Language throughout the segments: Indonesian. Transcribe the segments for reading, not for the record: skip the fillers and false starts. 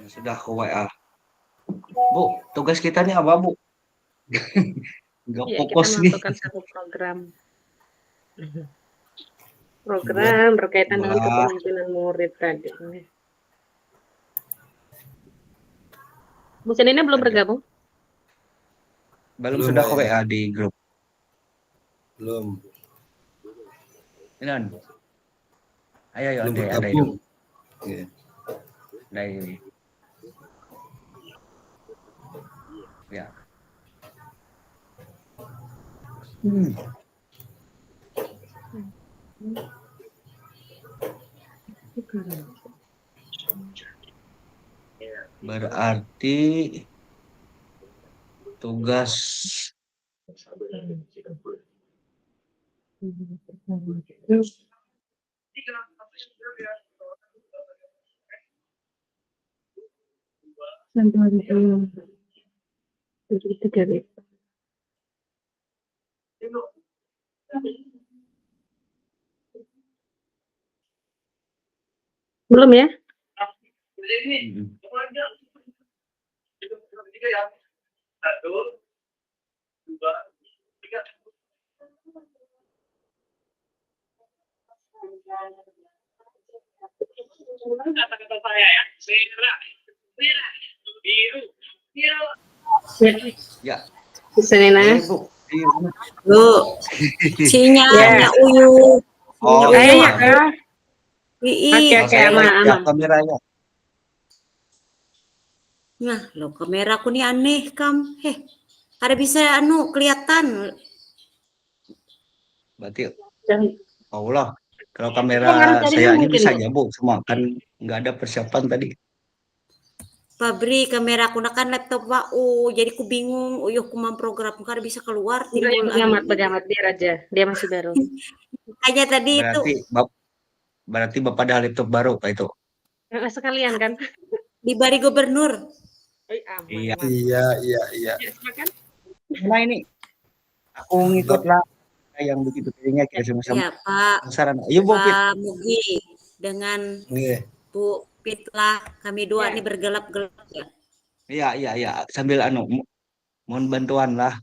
Sudah ke WA. Bu, tugas kita nih apa, Bu? Nggak Ya, kita fokus nih. melakukan satu program. Buat Program berkaitan dengan buat kepemimpinan murid tadi. Bu Senina belum ada. bergabung? Belum Belum, sudah Mbak, ke ya? WA di grup. Belum. Ini ayo, ayo, Belum ada itu. bergabung. Oke. Ada ini. Ya. Berarti tugas Belum ya? mm, ya, Bu Senina. boleh Bu. Bu, sinyalnya Ya. uyuh. Oh Sinyalnya iya. Ya kah? Oke, Ii. Oh, oke, saya aman, lihat ya aman. kameranya. Nah, lo kameraku nih aneh, Kam. Ada bisa kelihatan. Berarti Dan Allah. Kalau itu kamera pengaruh jaringan saya ini mungkin, bisa Bu. aja Bu, semua kan nggak ada persiapan tadi. Pabri kameraku nak kan laptop wau, jadi ku bingung. Uyuh ku program kada bisa keluar Enggak, ya, timbul begamat, begamat. Biar aja. Dia masih baru. Aja tadi itu Berarti berarti Bapak ada laptop baru Pak itu. Sekalian kan? di Bari Gubernur. Aman, Iya. aman. Iya. Ya, silakan. Nah ini aku ngikut lah yang begitu kayaknya kita sama-sama Ya, Pak penasaran. Ayo Bu Fit. Mugi dengan Oke. Bu Pitlah kami dua Ya. nih bergelap-gelap ya. Iya, sambil mohon bantuan lah.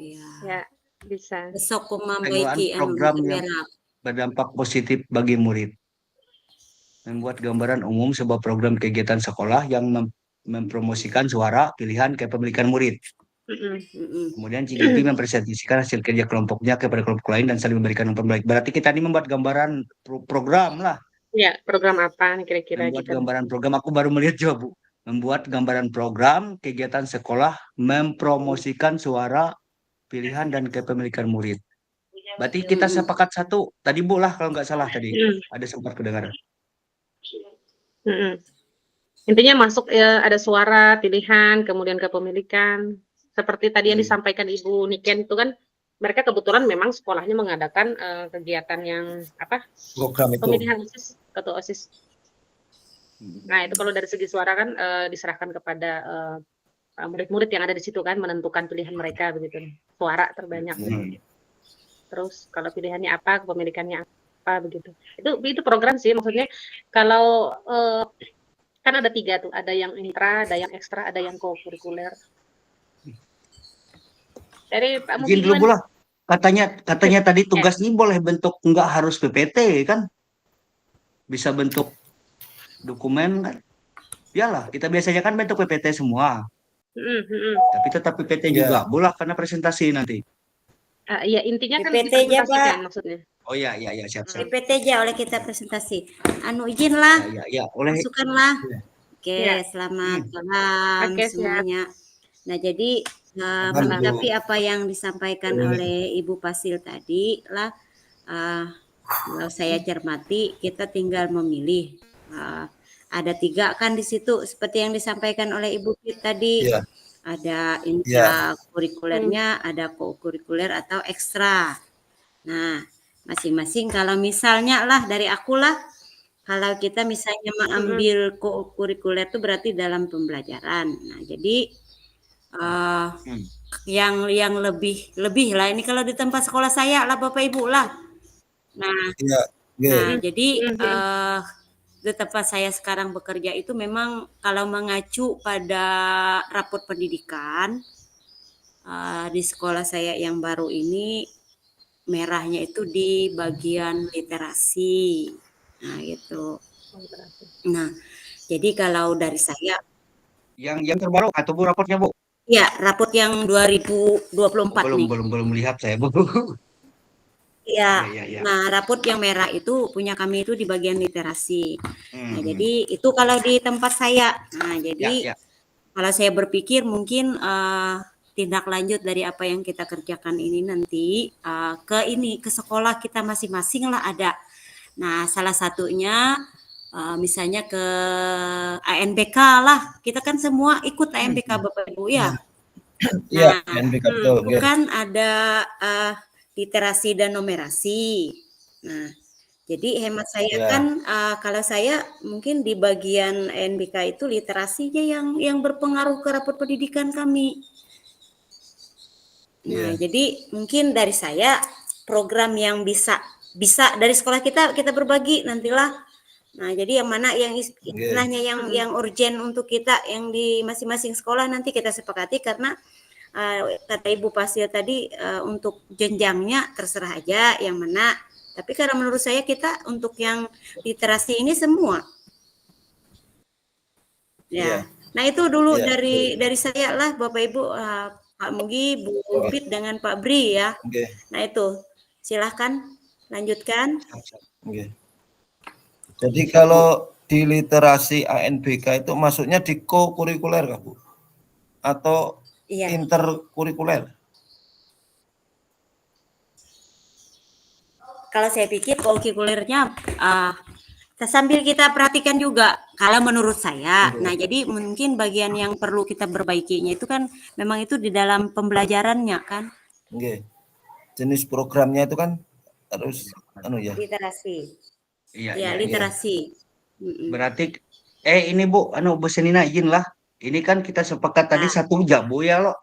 Iya. Ya, bisa. Besok ku Penyuluhan membaiki program yang kamera. berdampak positif bagi murid. Membuat gambaran umum sebuah program kegiatan sekolah yang mempromosikan suara pilihan kepemilikan murid. Mm-mm. Kemudian CGP mempresentasikan hasil kerja kelompoknya kepada kelompok lain dan saling memberikan umpan balik. Berarti kita ini membuat gambaran program lah. Ya, program apa nih kira-kira Membuat gitu? gambaran program. Aku baru melihat juga Bu. Membuat gambaran program kegiatan sekolah mempromosikan suara pilihan dan kepemilikan murid. Berarti kita sepakat satu tadi Bu lah kalau nggak salah tadi. Ada sempat kedengaran. Intinya masuk ada suara, pilihan, kemudian kepemilikan. Seperti tadi yang disampaikan Ibu Niken itu kan, mereka kebetulan memang sekolahnya mengadakan kegiatan yang apa? Program itu. Pemilihan OSIS, ketua OSIS. Nah, itu kalau dari segi suara kan diserahkan kepada murid-murid yang ada di situ kan, menentukan pilihan mereka begitu. Suara terbanyak. Terus kalau pilihannya apa, kepemilikannya apa begitu. Itu program sih, maksudnya kalau kan ada 3 tuh, ada yang intra, ada yang ekstra, ada yang co-kurikuler. Dari Pak Izin dulu Bu Mugiman. lah. Katanya tadi tugas ini boleh bentuk nggak harus PPT kan? Bisa bentuk dokumen kan? Iyalah, kita biasanya kan bentuk PPT semua. Tapi tetap PPT juga. Boleh karena presentasi nanti. Iya, intinya kan PPT aja, dipresentasikan Pak. maksudnya. Oh iya, siap. PPT aja oleh kita presentasi. Izin lah. Ya, oleh. Masukkanlah. Oke, Ya. selamat malam Oke, semuanya. Nah, jadi menanggapi apa yang disampaikan oleh Ibu Pasil tadi lah, kalau saya cermati, kita tinggal memilih. Ada 3 kan di situ, seperti yang disampaikan oleh Ibu Fit tadi. Iya. Ada intrakurikulernya, ada co-kurikuler atau ekstra. Nah, masing-masing kalau misalnya lah dari aku lah, kalau kita misalnya mengambil co-kurikuler itu berarti dalam pembelajaran. Nah, jadi yang lebih lah ini kalau di tempat sekolah saya lah Bapak Ibu lah. Nah, jadi di tempat saya sekarang bekerja itu memang kalau mengacu pada raport pendidikan di sekolah saya yang baru ini merahnya itu di bagian literasi. Nah, gitu. Nah, jadi kalau dari saya Yang terbaru atau Bu raportnya, Bu? ya raport yang 2024 Belum nih. belum melihat saya, Bu. Ya, Iya, iya. nah raport yang merah itu punya kami itu di bagian literasi. Nah, Hmm. jadi itu kalau di tempat saya. Nah, Ya, jadi ya. kalau saya berpikir mungkin tindak lanjut dari apa yang kita kerjakan ini nanti ke sekolah kita masing-masing lah ada. Nah, salah satunya misalnya ke ANBK lah. Kita kan semua ikut ANBK Bapak Ibu ya. Iya, Nah, NBK betul. itu Oke. kan ada literasi dan numerasi. Nah, jadi hemat saya Ya. kan kalau saya mungkin di bagian NBK itu literasinya yang berpengaruh ke raport pendidikan kami. Nah, Iya. jadi mungkin dari saya program yang bisa dari sekolah kita berbagi nantilah. Nah, jadi yang mana yang istilahnya yang urgent untuk kita yang di masing-masing sekolah nanti kita sepakati karena kata Ibu Pasil tadi untuk jenjangnya terserah aja yang mana. Tapi karena menurut saya kita untuk yang literasi ini semua. Ya. Iya. Nah, itu dulu Iya. dari saya lah Bapak Ibu, Pak Mugi, Bu Upit dengan Pak Bri ya. Oke. Nah, itu. Silahkan lanjutkan. Oke. Jadi kalau di literasi ANBK itu masuknya di co-kurikuler Kak, Bu? Atau Iya. interkurikuler? Kalau saya pikir kurikulernya sambil kita perhatikan juga kalau menurut saya. Nah, jadi mungkin bagian yang perlu kita perbaikinya itu kan memang itu di dalam pembelajarannya kan. Oke. Jenis programnya itu kan harus ya. Literasi. Iya, Ya, iya. literasi. Berarti ini Bu, Bu Senina izin lah. Ini kan kita sepakat tadi 1 jam Bu ya lo.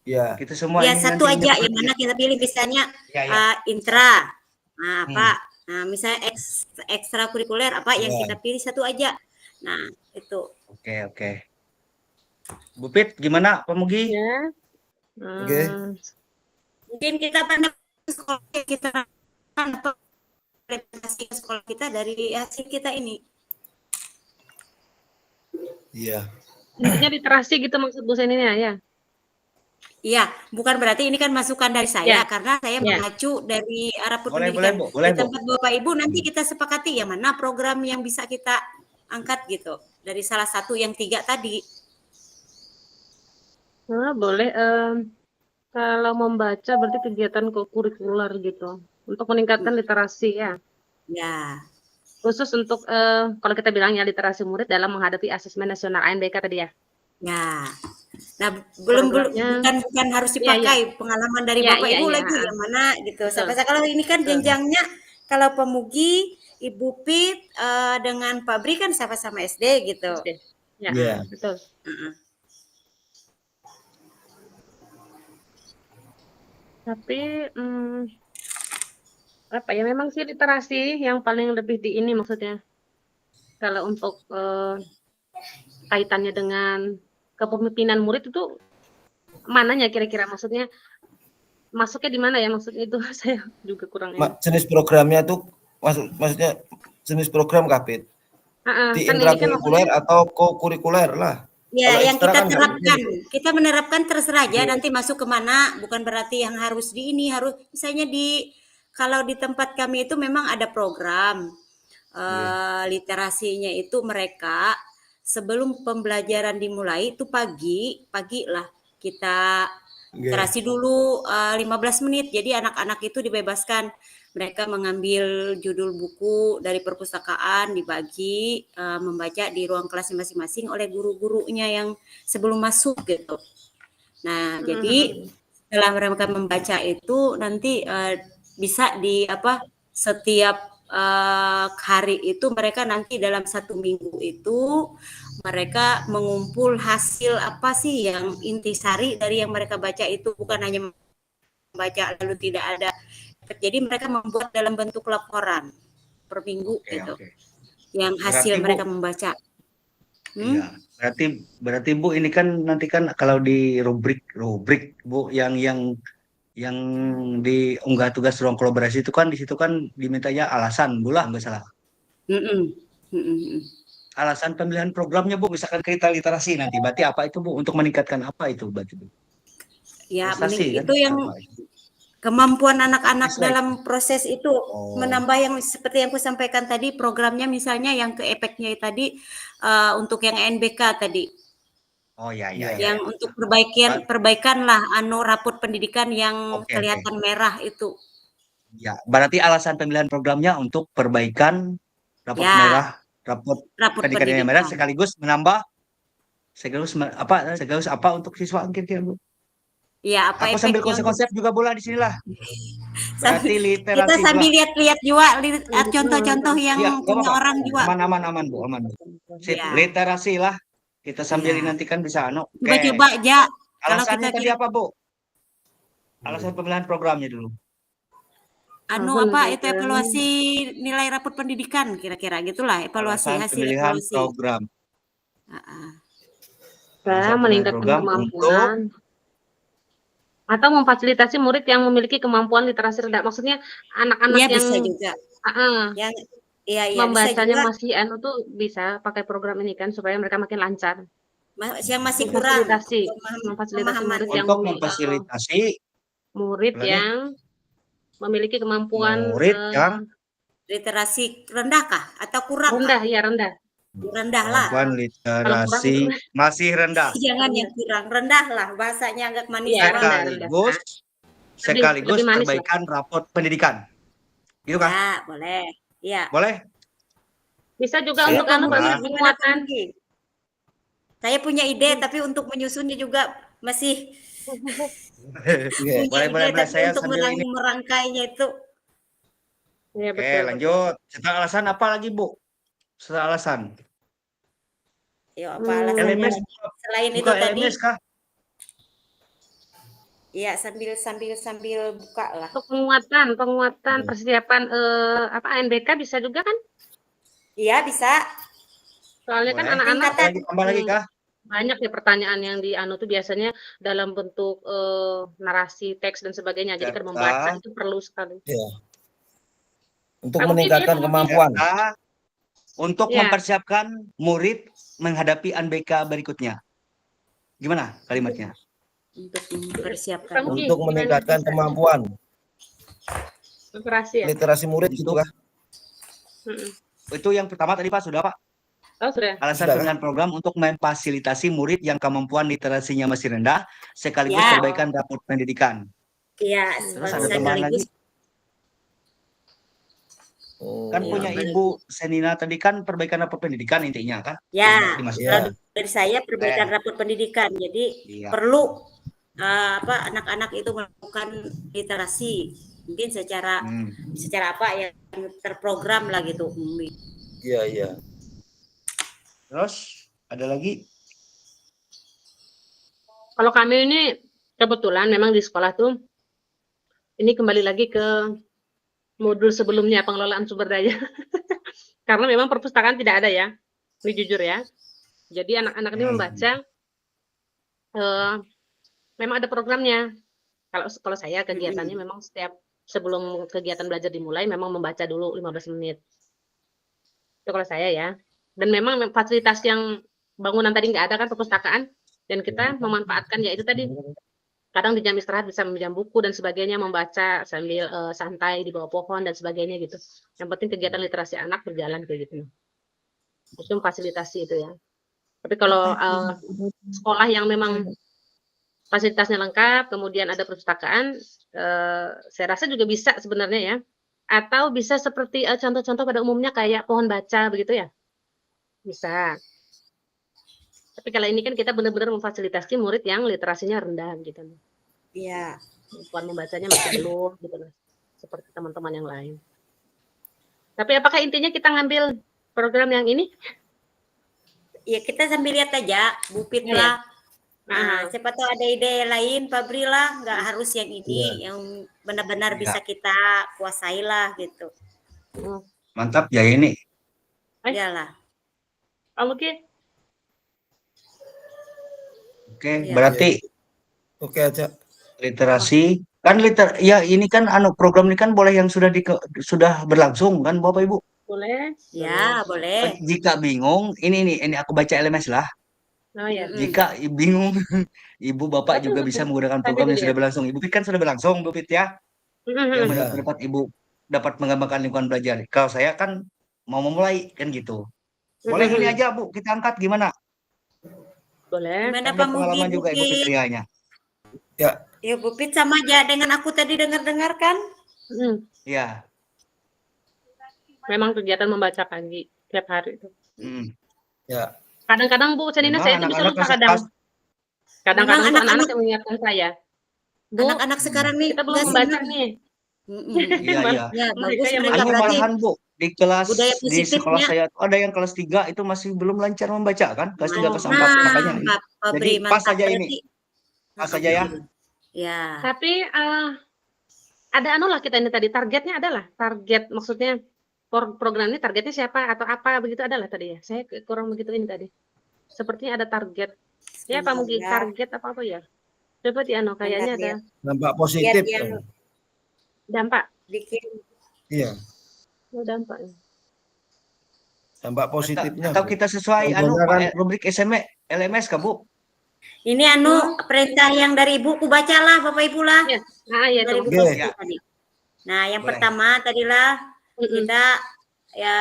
Iya. Kita semua Ya, ini satu nanti aja yang mana kita pilih misalnya intra. Nah, apa? Nah, misalnya ekstrakurikuler apa yang kita pilih satu aja. Nah, itu. Oke. Bu Pit, gimana Pak Mugi? Ya. Oke. Mungkin kita pandang sekolah kita apa representasi sekolah kita dari hasil kita ini. Iya. Intinya literasi gitu maksud Bu Senina ya? Iya, bukan berarti ini kan masukan dari saya karena saya mengacu dari raport pendidikan. Boleh, di tempat Bapak Ibu nanti kita sepakati yang mana program yang bisa kita angkat gitu dari salah satu yang 3 tadi. Boleh. Kalau membaca berarti kegiatan kurikuler gitu untuk meningkatkan literasi ya. Ya. Khusus untuk kalau kita bilangnya literasi murid dalam menghadapi asesmen nasional ANBK tadi ya. Ya. Nah, bukan harus dipakai pengalaman dari Bapak Ibu lagi yang mana gitu. Sampai kalau ini kan jenjangnya kalau Pemugi, Ibu Pit dengan Pak Bri kan sama-sama SD gitu. Ya, betul. Tapi apa ya memang sih literasi yang paling lebih di ini maksudnya. Kalau untuk kaitannya dengan kepemimpinan murid itu mananya kira-kira maksudnya masuknya di mana ya maksudnya itu saya juga kurang jenis programnya tuh maksudnya jenis program Kapit di intrakurikuler atau co-kurikuler lah. Ya, yang kita terapkan, kita menerapkan terserah aja nanti masuk ke mana, bukan berarti yang harus di ini harus misalnya kalau di tempat kami itu memang ada program literasinya itu mereka sebelum pembelajaran dimulai itu pagi lah kita literasi dulu 15 menit. Jadi anak-anak itu dibebaskan mereka mengambil judul buku dari perpustakaan dibagi membaca di ruang kelas masing-masing oleh guru-gurunya yang sebelum masuk gitu. Nah, jadi setelah mereka membaca itu nanti bisa setiap hari itu mereka nanti dalam 1 minggu itu mereka mengumpul hasil apa sih yang intisari dari yang mereka baca itu, bukan hanya membaca lalu tidak ada. Jadi mereka membuat dalam bentuk laporan per minggu gitu. yang hasil Berarti, Bu, mereka membaca. iya. Berarti Bu, ini kan nanti kan kalau di rubrik Bu, yang diunggah tugas ruang kolaborasi itu kan di situ kan dimintanya alasan, Bu lah nggak salah. Mm-mm. Mm-mm. Alasan pemilihan programnya, Bu, misalkan kita literasi nanti, berarti apa itu, Bu, untuk meningkatkan apa itu berarti, Bu? Ya, Prestasi kan? itu yang Apa itu? kemampuan anak-anak Siswa itu. dalam proses itu Oh, menambah yang seperti yang aku sampaikan tadi, programnya misalnya yang ke efeknya tadi untuk yang NBK tadi, oh ya ya Iya. ya. yang Ya. untuk Ba- perbaikan lah rapot pendidikan yang Oke, oke. kelihatan merah itu. Ya, berarti alasan pemilihan programnya untuk perbaikan rapot Ya, merah, rapot rapot pendidikan yang merah pendidikan. sekaligus apa untuk siswa kira-kira, Bu? Ya, apa Aku sambil efeknya untuk konsep-konsep juga bola di sinilah. Berarti kita literasi sambil juga. lihat-lihat juga contoh-contoh yang Iya, nggak punya apa-apa. orang juga. Aman, Bu, aman. Sip, Ya, literasi lah. Kita sambil ya. nanti kan bisa Coba-coba Oke. aja kalau Alasannya kita tadi kira apa, Bu? Alasan pemilihan programnya dulu. itu evaluasi nilai rapot pendidikan kira-kira gitulah, evaluasi Alasan hasil pemilihan evaluasi. program. Ah. Alasan pemilihan meningkatkan program untuk kemampuan atau memfasilitasi murid yang memiliki kemampuan literasi rendah. Maksudnya anak-anak Iya yang bisa juga. Yang iya bisa membacanya juga masih tuh bisa pakai program ini kan supaya mereka makin lancar. yang masih kurang Memfasilitasi pemahaman. murid yang untuk memfasilitasi murid apa nih? yang memiliki kemampuan Murid yang Literasi rendah kah atau kurang rendah, kah? ya rendah. Rendah lah. kemampuan Kalau kurang literasi masih rendah. Jangan yang kurang, rendah lah bahasanya agak manis. Iya, rendah. Sekaligus Lebih manis lah. perbaikan rapot pendidikan. Gitu kan? Ya, boleh. Iya. Boleh? Bisa juga Sip, untuk Mbak. penguatan. Saya punya ide tapi untuk menyusunnya juga masih Iya. punya Boleh, ide tapi saya untuk sambil ini. merangkainya itu. Iya, Oke, betul. lanjut. Setelah alasan apa lagi, Bu? Setelah alasan. Ya, apa alasannya LMS lagi? Selain itu buka tadi, LMS kah? ya sambil buka lah. Untuk penguatan persiapan ANBK bisa juga kan? Iya, bisa. Soalnya kan Boleh. anak-anak Tambah lagi kah? banyak ya pertanyaan yang tuh biasanya dalam bentuk narasi, teks dan sebagainya. Jadi kan membaca itu perlu sekali. Iya. Untuk Mungkin meningkatkan itu, kemampuan. Untuk Ya. mempersiapkan murid menghadapi UNBK berikutnya. Gimana kalimatnya? Untuk mempersiapkan. Untuk meningkatkan kemampuan literasi ya. literasi murid gitu kah? Itu yang pertama tadi, Pak, sudah, Pak? Oh, sudah. Alasan pemilihan program untuk memfasilitasi murid yang kemampuan literasinya masih rendah sekaligus Ya. perbaikan rapot pendidikan. Iya, Terus ada tambahan lagi. Oh, Kan punya Ibu Senina tadi kan perbaikan rapot pendidikan intinya kan? Ya, Dimaksudkan. dari saya perbaikan rapot pendidikan. Jadi Iya. perlu anak-anak itu melakukan literasi. Mungkin secara apa yang terprogram lah gitu. Iya. Terus ada lagi? Kalau kami ini kebetulan memang di sekolah tuh ini kembali lagi ke modul sebelumnya pengelolaan sumber daya. Karena memang perpustakaan tidak ada ya. Ini jujur ya. Jadi anak-anak ini membaca memang ada programnya. Kalau saya kegiatannya memang setiap sebelum kegiatan belajar dimulai memang membaca dulu 15 menit. Itu kalau saya ya. Dan memang fasilitas yang bangunan tadi nggak ada kan perpustakaan dan kita memanfaatkan ya itu tadi. Kadang di jam istirahat bisa meminjam buku dan sebagainya, membaca sambil santai di bawah pohon dan sebagainya gitu. Yang penting kegiatan literasi anak berjalan kayak gitu. Itu fasilitasi itu ya. Tapi kalau sekolah yang memang fasilitasnya lengkap, kemudian ada perpustakaan, saya rasa juga bisa sebenarnya ya. Atau bisa seperti contoh-contoh pada umumnya kayak pohon baca begitu ya. Bisa. Tapi kalau ini kan kita benar-benar memfasilitasi murid yang literasinya rendah gitu. Iya. Kemampuan membacanya masih belum gitu loh. Seperti teman-teman yang lain. Tapi apakah intinya kita ngambil program yang ini? Ya kita sambil lihat aja, Bu Pit lah. Nah, siapa tahu ada ide lain, Fabri lah, nggak harus yang ini, yang benar-benar bisa kita kuasai lah gitu. Mantap ya ini. Iyalah. Pak Mugi? Oke, Iya. berarti Oke aja. literasi kan ya ini kan program ini kan boleh yang sudah berlangsung kan Bapak Ibu. Boleh? Ya, boleh. Jika bingung, ini aku baca LMS lah. Oh ya. Mm-mm. Jika bingung, Ibu Bapak juga bisa menggunakan Tadi program yang dulu sudah berlangsung. Ibu Pit kan sudah berlangsung, Bu Pit ya. Yang Mm-mm. Ya. menurut pendapat Ibu dapat mengembangkan lingkungan belajar. Kalau saya kan mau memulai kan gitu. Boleh ini Mm-mm. aja Bu, kita angkat gimana? Boleh. Gimana Kan Pak berpengalaman Mugi, juga Ibu Bupit? Fitrianya. Ya, Ya, Bupit sama aja dengan aku tadi dengar-dengar kan? Mm. Iya. Memang kegiatan membaca pagi tiap hari itu. Hmm. ya. Kadang-kadang Bu Senina Memang saya itu bisa anak-anak lupa kadang. Kadang-kadang Memang tuh anak-anak anak-anak yang mengingatkan saya. Bu, anak-anak sekarang nih kita belum nggak membaca senang. nih. Mm-mm. Iya, iya. Ya, Mereka bagus yang mereka Anu berarti malahan Bu, budaya di sekolah positifnya. saya tuh ada yang kelas 3 itu masih belum lancar membaca kan? Kelas 3 kelas 4 Nah, makanya ini. Pak Fabri, Jadi pas mantap aja ini. berarti. Pas aja ya. Ya, Tapi ada anu lah kita ini tadi targetnya adalah target maksudnya program ini targetnya siapa atau apa begitu adalah tadi ya. Saya kurang begitu ini tadi. Sepertinya ada target. Ya Pak Mugi sebentar ya. target apa ya? Coba di anu kayaknya ada Dampak positif. Lihat yang dampak. bikin Iya, Oh, dampak. dampak positifnya. Atau Bu. kita sesuai Contohnya Pak, kan- rubrik SMA LMS Kak Bu. ini perintah yang dari Ibu ku bacalah Bapak Ibu lah. Ya. Nah, ya Dari itu. Bu Oke. Pasti Ya. tadi. Nah, yang Boleh. pertama tadilah Mm-mm. kita ya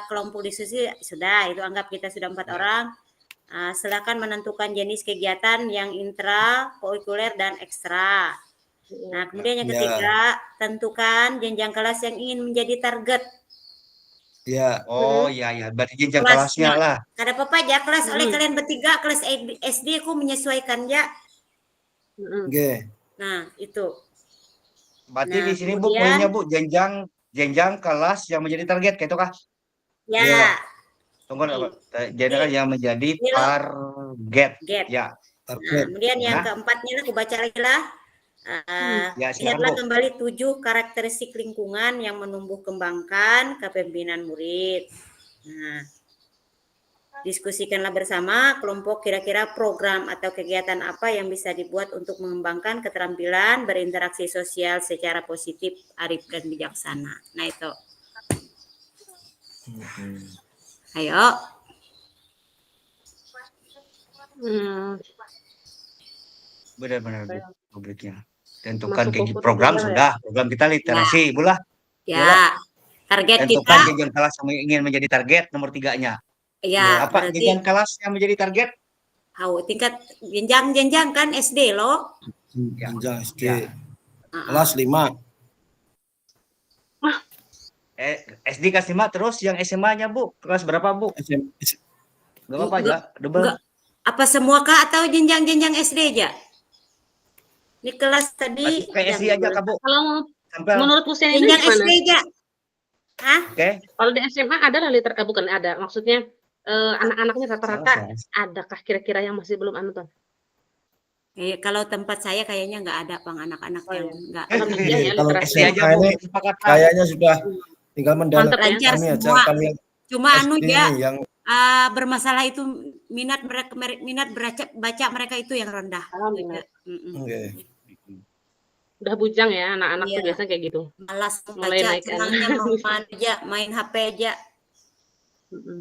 kelompok diskusi sudah itu anggap kita sudah 4 Ya. orang. Silakan menentukan jenis kegiatan yang intra, kurikuler dan ekstra. Nah, kemudian yang Ya. ketiga, tentukan jenjang kelas yang ingin menjadi target. Ya, Oh iya ya, berarti jenjang Kelasnya. kelasnya lah. Kada apa-apa aja kelas oleh Mm-mm. kalian bertiga kelas SD aku menyesuaikan ya. Mm-mm. oke. Nah, itu. Berarti Nah, di sini Bu kemudian- poinnya Bu jenjang kelas yang menjadi target kayak itu kah? Ya, Iya. Tunggu jenjang yang menjadi Iya. target. get. Ya. Nah, Target. kemudian yang Nah. keempatnya aku baca lagi lah. Ya, silakan, Ingatlah Bu. kembali 7 karakteristik lingkungan yang menumbuh kembangkan kepemimpinan murid. Nah, diskusikanlah bersama kelompok kira-kira program atau kegiatan apa yang bisa dibuat untuk mengembangkan keterampilan berinteraksi sosial secara positif, arif dan bijaksana. Nah itu. Ayo. Hmm. Benar-benar Bu, rubriknya. Tentukan Masuk kayak buku program tuh, sudah, program kita literasi, Bu lah. Ya. Target Tentukan kita jenjang kelas yang ingin menjadi target nomor 3-nya. ya Apa berarti jenjang kelas yang menjadi target? tingkat jenjang kan SD loh. Jenjang SD. Ya. Kelas 5. SD kelas 5 terus yang SMA-nya Bu, kelas berapa Bu? Gak apa-apa aja, double. Enggak. Apa semua kah atau jenjang-jenjang SD aja? Ini kelas tadi Kayak SD aja Kak Bu. Kalau Sampai menurut Bu Senina jenjang gimana? SD aja. Hah? oke. Kalau di SMA ada lah bukan ada, maksudnya anak-anaknya rata-rata adakah kira-kira yang masih belum anu tuh? Kalau tempat saya kayaknya nggak ada pang anak-anak Oh, yang iya. nggak. Alhamdulillah ya Kalau literasi. SD aja Bu, ini kesepakatan. kayaknya sudah tinggal mendalam Mantap ya. Lancar kami aja semua. kalau yang Cuma anu SD ya yang bermasalah itu minat baca mereka itu yang rendah. Alhamdulillah. oke. Udah bujang ya anak-anak Iya. tuh biasanya kayak gitu. Malas Mulai baca, naik senangnya main aja, main HP aja. Mm-mm.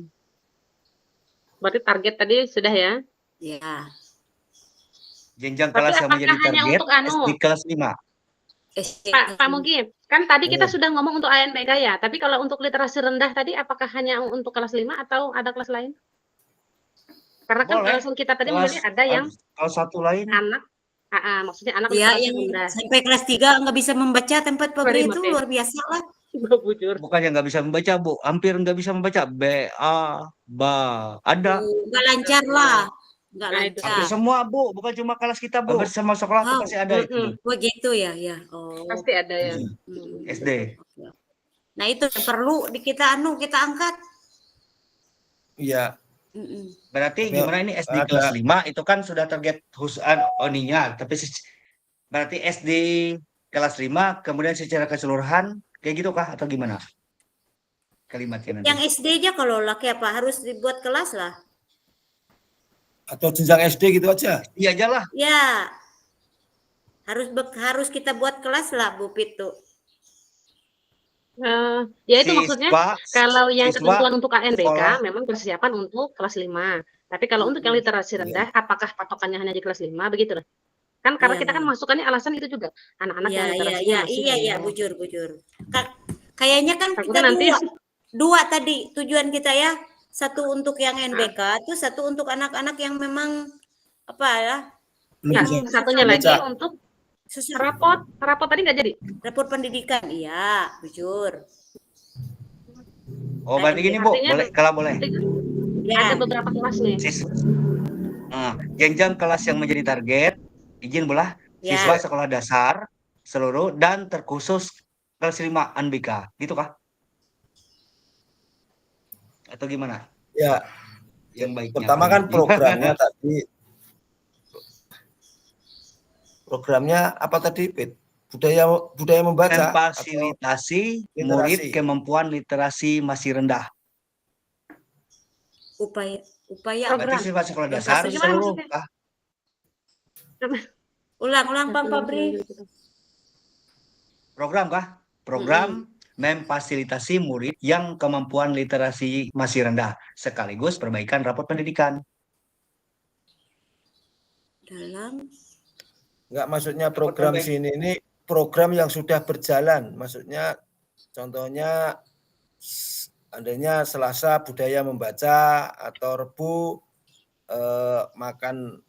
Berarti target tadi sudah ya? Ya. Jenjang Tapi kelas yang apakah menjadi hanya target untuk anu? SD kelas 5. Pak Mugi, kan tadi kita Oh. sudah ngomong untuk ANBK ya, tapi kalau untuk literasi rendah tadi apakah hanya untuk kelas 5 atau ada kelas lain? Karena kan Boleh. alasan kita tadi Kelas menjadi ada yang kalau satu lain anak, maksudnya anak Ya, literasi yang rendah. sampai kelas 3 nggak bisa membaca tempat Fabri itu Sorry, luar biasa lah. Bujur. bukannya nggak bisa membaca Bu, hampir nggak bisa membaca B, A, ba, ada. Nggak lancar lah. Nggak Nah, itu. Hampir lancar. semua Bu, bukan cuma kelas kita Bu. Hampir semua sekolah tuh Oh. pasti ada itu Bu. Begitu ya, ya. Oh. Pasti ada ya. SD. Nah, itu yang perlu kita angkat. Iya. Berarti Tapi gimana ini SD ada- kelas 5 itu kan sudah target oninya, tapi berarti SD kelas 5 kemudian secara keseluruhan kayak gitu kah atau gimana? kalimatnya nanti. Yang SD aja kalau laki apa harus dibuat kelas lah. Atau jenjang SD gitu aja. Iya aja lah. Ya, harus kita buat kelas lah Bu Pitu. Ya itu maksudnya kalau yang siswa ketentuan untuk ANBK sekolah. memang persiapan untuk kelas 5. Tapi kalau untuk yang literasi rendah, apakah patokannya hanya di kelas 5 begitu lah. Kan karena Iya, kita kan masukannya alasan itu juga anak-anak yang literasinya masih iya, bujur. Kayaknya kan kita takutnya nanti dua tadi tujuan kita ya. Satu untuk yang NBK, tuh satu untuk anak-anak yang memang apa ya? nah, Belum satunya lagi baca. untuk Susah. rapot tadi nggak jadi. Rapor pendidikan, iya, bujur. Oh, berarti gini Bu, Artinya boleh kalau boleh. Ya, Ada beberapa kelas nih. Jenjang kelas yang menjadi target izin belah ya. siswa sekolah dasar seluruh dan terkhusus kelas 5 ANBK, gitu kah? Atau gimana? Ya, Yang baiknya. pertama kan programnya tadi. Programnya apa tadi, Pit? Budaya membaca. Memfasilitasi murid kemampuan literasi masih rendah. Upaya Berarti siswa sekolah dasar Gimana seluruh maksudnya? kah? ulang Bang Fabri. Program kah? Program memfasilitasi murid yang kemampuan literasi masih rendah sekaligus perbaikan rapor pendidikan. Enggak, maksudnya program sini ini program yang sudah berjalan. Maksudnya contohnya adanya Selasa budaya membaca atau Rebu makan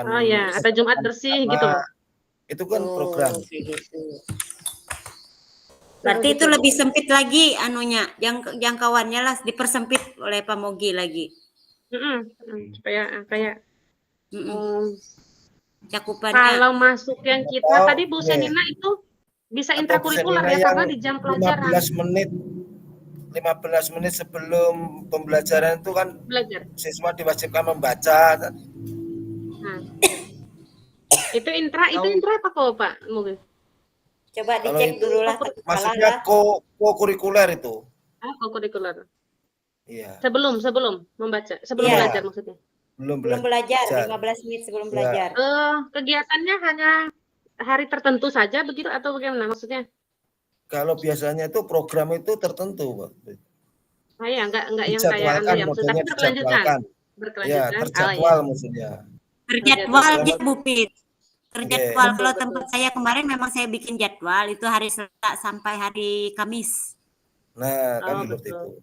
Oh ya, atau Jumat bersih gitu. Itu kan program. Berarti itu lebih sempit lagi anunya, jangkauannya lah dipersempit oleh Pak Mogi lagi. Supaya kayak cakupannya. kalau masuk yang kita tadi Bu Senina itu bisa intrakurikuler ya karena di jam pelajaran. 15 menit sebelum pembelajaran itu kan Belajar. siswa diwajibkan membaca. Nah, itu intra apa kok Pak Mogi? Coba dicek dulu lah. Maksudnya co-kurikuler itu. Co-kurikuler. Iya. Sebelum membaca, sebelum belajar maksudnya. Belum belajar, 15 menit sebelum belajar. Kegiatannya hanya hari tertentu saja begitu atau bagaimana maksudnya? Kalau biasanya itu program itu tertentu, Pak. Oh ya, enggak yang kayak anu ya, maksudnya tapi berkelanjutan. Ya, terjadwal maksudnya. Terjadwal aja Bu Pit. Terjadwal. Kalau tempat saya kemarin memang saya bikin jadwal itu hari Selasa sampai hari Kamis. Nah, kan seperti itu.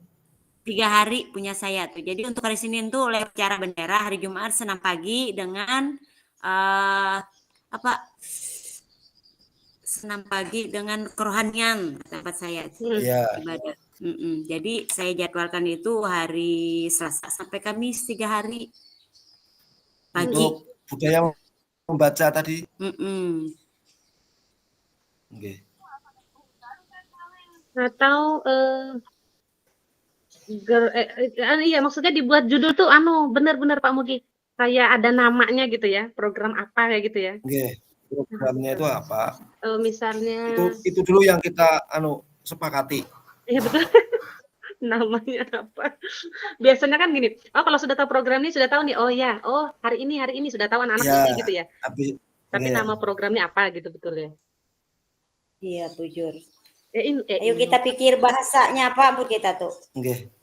3 hari punya saya tuh. Jadi untuk hari Senin tuh oleh upacara bendera, hari Jumat senam pagi dengan senam pagi dengan kerohanian tempat saya ibadah. Jadi saya jadwalkan itu hari Selasa sampai Kamis 3 hari pagi. Untuk budaya membaca tadi. Atau iya maksudnya dibuat judul tuh benar-benar Pak Mugi kayak ada namanya gitu ya, program apa kayak gitu ya. Programnya itu apa? Misalnya itu dulu yang kita sepakati. Iya betul. Namanya apa? Biasanya kan gini. Oh, kalau sudah tahu program ini sudah tahu nih. Hari ini sudah tahu anak-anak ini gitu ya. Tapi nama programnya apa gitu betul ya? Iya, bujur. Ayo kita pikir bahasanya apa buat kita tuh.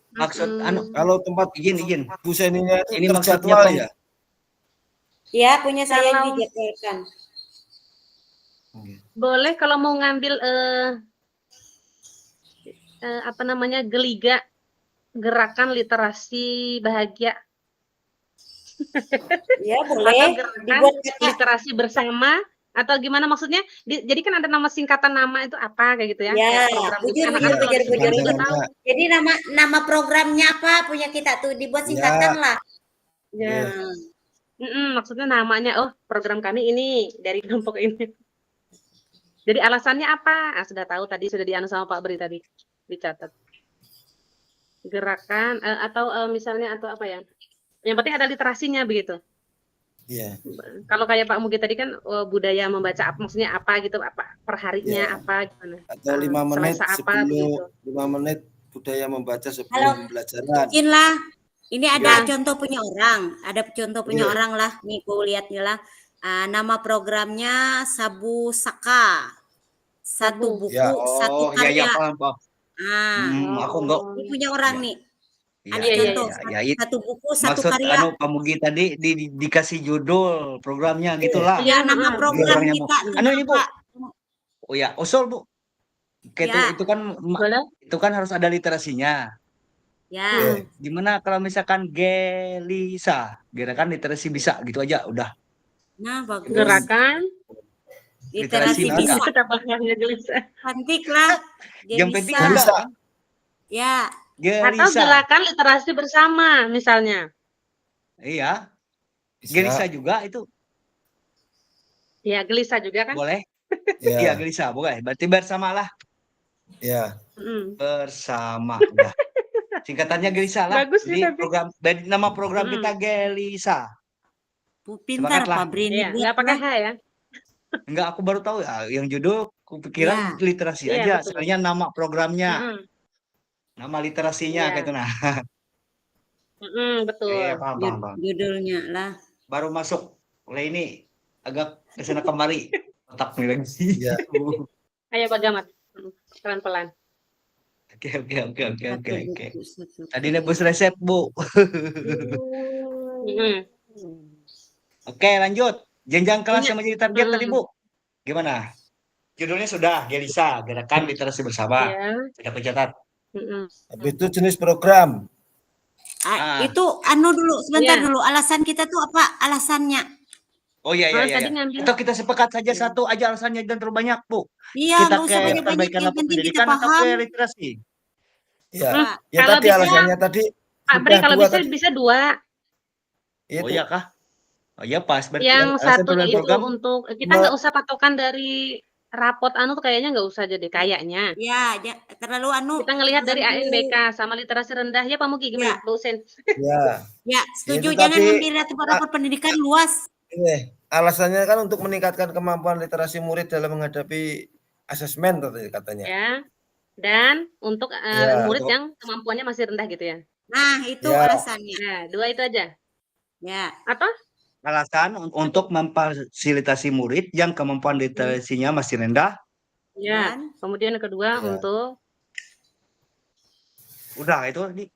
Maksud kalau tempat izin. Bu Seninya ini terjadwal maksudnya ya? Ya, punya saya dijadwalkan. Boleh kalau mau ngambil geliga gerakan literasi bahagia. Ya, boleh. Dibuat literasi bersama atau gimana maksudnya? Jadi kan ada nama singkatan nama itu apa kayak gitu ya? Ya, bujur. Jadi nama programnya apa punya kita tuh dibuat singkatan lah. Ya. Maksudnya namanya program kami ini dari kelompok ini. Jadi alasannya apa? Sudah tahu tadi sudah dianu sama Pak Beri tadi dicatat. Gerakan atau misalnya atau apa ya? Yang penting ada literasinya begitu. Iya. Kalau kayak Pak Mugi tadi kan budaya membaca maksudnya apa gitu, apa perharinya apa gimana? Atau 5 menit sebelum 5 menit budaya membaca sebelum Halo. pembelajaran. Mungkin lah. Ini ada Ya. contoh punya orang. Ada contoh punya Iya. orang lah. Nih, aku lihat nih lah. Nama programnya Sabu Saka. Satu Sabu. buku, Ya. satu Oh, ya ya karya. paham, paham. Aku enggak. Ini punya orang Ya. nih. Iya, Ada iya, contoh iya. satu buku, satu Maksud karya. Pak Mugi tadi dikasih judul programnya gitulah. Ya, nama program Orangnya, Bu. kita. Ini, Bu. Pak. Oh ya, usul, Bu. Ya. Itu kan Boleh? itu kan harus ada literasinya. Ya. Gimana kalau misalkan Gelisa, gerakan literasi bisa gitu aja udah. Nah, bagus. Gerakan. Literasi literasi bisa. bisa. Itu kapalnya gelisah. Cantik lah. Dia Yang penting bisa. ada. Ya. Atau Gelisa. gerakan literasi bersama misalnya. Iya, Bisa. Gelisa juga itu Ya, gelisah juga kan? boleh. Iya, Ya. Gelisa boleh. Berarti bersamalah. Ya. Bersama udah. Singkatannya Gelisa lah. Bagus Jadi nih, tapi. nama program kita Gelisa. Pintar Semangat lah. Pak Brini. Iya, nggak pakai H ya. Enggak, aku baru tahu ya, yang judul kupikiran literasi Iya, aja. betul. Soalnya nama programnya, Mm-mm. nama literasinya Iya. gitu nah. Betul. Paham. Judulnya lah. Baru masuk. Oleh ini agak kesana kemari. Otak nih lagi. Iya. Ayo Pak Gamat. Pelan-pelan. Oke. Satu buku, satu Tadi nebus resep, Bu. Mm-mm. Oke, lanjut. Jenjang kelas Punya. yang menjadi target tadi, Bu. Gimana? Judulnya sudah, Gelisa, gerakan literasi bersama. Iya. Sudah pencatat. Mm-mm. Habis itu jenis program. Itu dulu, sebentar Iya. dulu. Alasan kita tuh apa? Alasannya? Oh iya. Tadi ngambil. Atau kita sepakat saja satu aja alasannya dan terlalu banyak, Bu. Iya, Kita nggak usah ke banyak-banyak. perbaikan Yang apa penting kita pendidikan atau paham. ke literasi? Ya. Pak. Ya Kalau tadi bisa, alasannya tadi. Pak Bri, sudah kalau dua bisa tadi. bisa 2. Itu. Oh iya kah? Oh iya pas. Berarti Yang alasan satu perbaikan itu program. untuk kita nggak usah patokan dari rapot tuh kayaknya nggak usah jadi kayaknya. Ya, terlalu Kita ngelihat dari terlalu- ANBK sama literasi rendah ya Pak Mugi gimana? Bu Usen? Ya. Ya, setuju. Itu Jangan tadi- ngambil rapor pendidikan luas. Alasannya kan untuk meningkatkan kemampuan literasi murid dalam menghadapi asesmen tadi katanya. Ya. Dan untuk Ya, murid untuk- yang kemampuannya masih rendah gitu ya. Nah, itu Ya. alasannya. Nah, 2 itu aja. Ya. Atau Alasan untuk memfasilitasi murid yang kemampuan literasinya masih rendah. ya. Dan Kemudian yang kedua Ya. untuk Udah itu nih.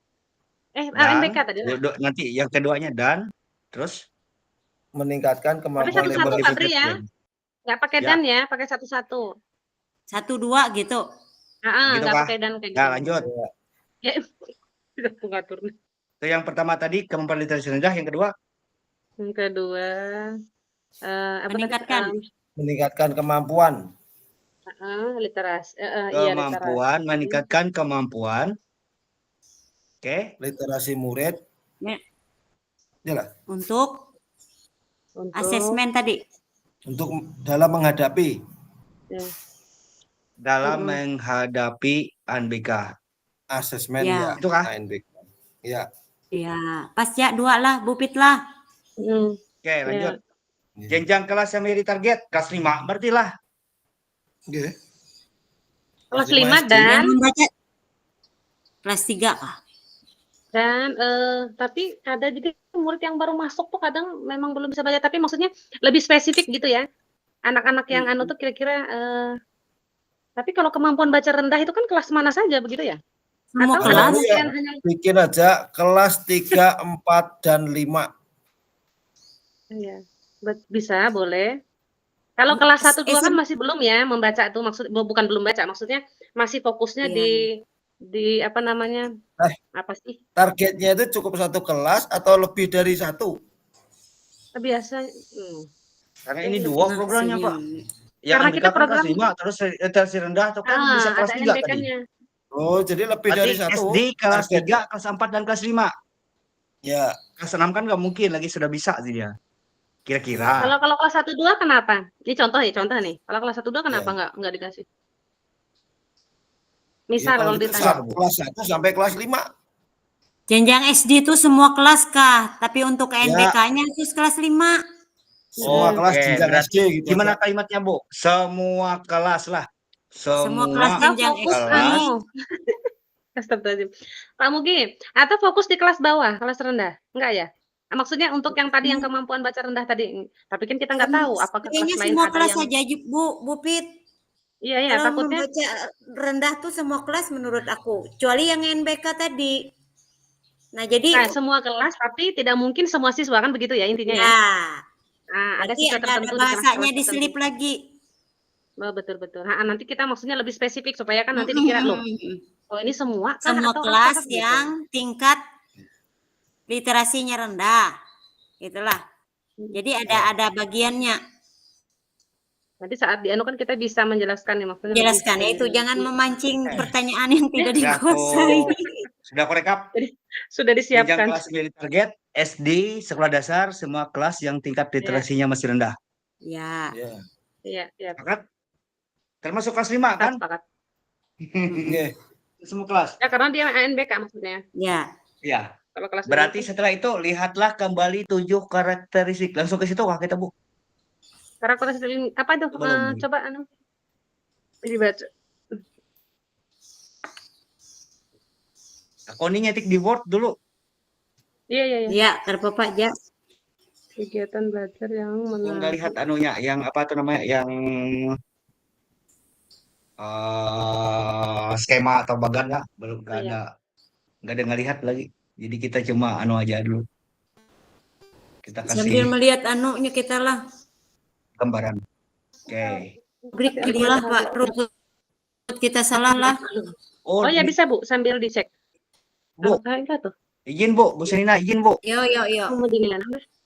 ANBK tadi. Nanti yang keduanya dan terus Meningkatkan kemampuan satu-satu, literasi. Pak Bri ya. Nggak pakai Ya. dan ya, pakai satu-satu. 1-2 gitu. Gitu Nggak kah? pakai dan kayak Ya gitu. lanjut. Ya, aku ngatur. Itu yang pertama tadi kemampuan literasi rendah, yang kedua Yang kedua apa tadi? Meningkatkan. Meningkatkan kemampuan. Literasi. Iya, kemampuan, literasi. meningkatkan kemampuan. Oke. Literasi murid. Ya. Yalah. Untuk Untuk asesmen tadi. Untuk dalam menghadapi. ya. Dalam menghadapi ANBK. Asesmen Ya. ya. Itu kah? ANBK. Ya. Ya, pas ya 2 lah, Bu Pit lah. Oke, lanjut. Jenjang kelas yang menjadi target kelas 5. Berarti lah. Oke. Kelas Kelas 5 SD. dan Yang membaca kelas 3 kah? tapi ada juga murid yang baru masuk tuh kadang memang belum bisa baca, tapi maksudnya lebih spesifik gitu ya. Anak-anak yang tuh kira-kira tapi kalau kemampuan baca rendah itu kan kelas mana saja begitu ya? Semua Atau kelas. mungkin hanya Bikin aja kelas 3, 4, dan 5. Iya, bisa boleh. Kalau kelas 1 2 kan masih belum ya membaca tuh, bukan belum baca, maksudnya masih fokusnya Iya. di apa namanya? Apa sih? Targetnya itu cukup 1 kelas atau lebih dari 1? Biasa Karena ini 2 programnya, Pak. Yang Karena ANBK kita kan kelas program- 5, terus literasi rendah atau kan bisa kelas ada 3 tadi. NBK-nya. Oh, jadi lebih dari Berarti 1. SD kelas target. 3, kelas 4 dan kelas 5. Ya. Kelas 6 kan nggak mungkin lagi sudah bisa sih dia. Kira-kira. Kalau kelas 1 2 kenapa? Ini contoh nih. Kalau kelas 1 2 kenapa nggak dikasih? Misal kalau itu ditanya. kelas 1 sampai kelas 5. Jenjang SD itu semua kelas kah? Tapi untuk NBK-nya itu kelas 5. Semua kelas Oke, jenjang berarti SD gitu. gimana kalimatnya, Bu? Semua kelas lah. Semua kelas jenjang kelas. SD. Astagfirullahaladzim. Pak Mugi, atau fokus di kelas bawah, kelas rendah? Enggak ya? Maksudnya untuk yang tadi yang kemampuan baca rendah tadi. Tapi kan kita nggak tahu apakah kelas Kayaknya lain semua ada kelas yang saja, Bu Pit. iya ya, Kalau takutnya membaca rendah tuh semua kelas menurut aku, kecuali yang NBK tadi. Nah, jadi nah, semua kelas tapi tidak mungkin semua siswa kan begitu ya intinya ya. ya, Nah, ada berarti siswa ada tertentu di bahasanya kelas-kelas diselip tertentu. lagi. Oh, betul. Nah, nanti kita maksudnya lebih spesifik supaya kan nanti dikira loh, oh ini semua kah Semua atau kelas apa gitu. yang tingkat literasinya rendah. Itulah. Jadi ada bagiannya. Nanti saat dianu kan kita bisa menjelaskan ya maksudnya Jelaskan lebih, itu, jangan memancing Eh. pertanyaan yang tidak Sudah dikuasai. sudah rekap. sudah Jenjang disiapkan. kelas menjadi target SD, sekolah dasar, semua kelas yang tingkat literasinya masih rendah. Ya. Ya. Iya. Sepakat? Termasuk kelas 5 kan? Sepakat. Oke. Semua kelas. Ya karena dia ANBK maksudnya. Ya. Ya. Kalau kelas Berarti 5 kan setelah itu lihatlah kembali 7 karakteristik. Langsung ke situ kah kita, Bu? karakteristik apa tuh? Belum. Coba anu dibaca. Aku ini nyetik di Word dulu. Iya. Ya, terpapak aja. Kegiatan belajar yang Aku nggak menarik. lihat anunya, yang apa tuh namanya, yang skema atau bagan ya, belum nggak Iya. ada ngelihat lagi. Jadi kita cuma anu aja dulu. Kita Sambil kasih melihat anunya kita lah. gambaran. Oke. Break inilah Pak Rumput kita salah lah. Oh ya bisa Bu, sambil dicek. Bu, Enggak tuh. izin Bu, Bu Selina, izin Bu, Yo. Mau dinilai.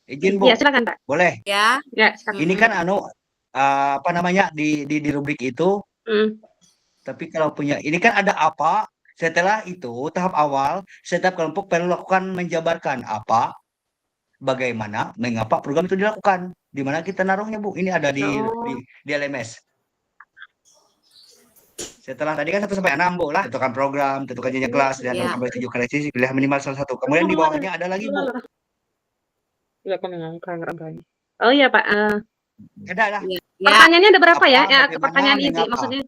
izin Bu. Iya, silakan Pak. Boleh. Ya. Ya, silakan. Ini kan anu apa namanya di rubrik itu, Hmm. tapi kalau punya ini kan ada apa, setelah itu tahap awal setiap kelompok perlu lakukan menjabarkan apa, bagaimana, mengapa program itu dilakukan. Di mana kita naruhnya, Bu? Ini ada di LMS. Setelah tadi kan 1 sampai 6, Bu, lah. Tentukan program, tentukan jenjang kelas, dan Ya. sampai 7 karakteristik, pilih minimal salah satu. Kemudian di bawahnya ada lagi, Bu. Oh iya Pak. Ada. Ya. Pertanyaannya ada berapa ya? Apa, Ya, bagaimana, pertanyaan inti mengapa? maksudnya.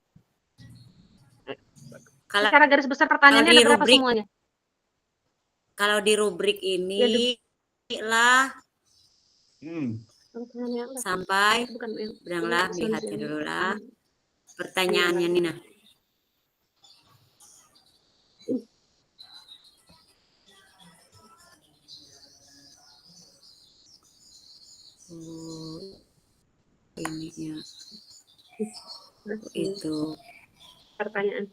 Kalau Secara garis besar pertanyaannya di ada berapa rubrik- semuanya? kalau di rubrik ini lah Pertanyaannya apa? sampai Bukan yang beranglah lihatnya dulu lah. Pertanyaannya Nina. Ininya itu. Pertanyaan.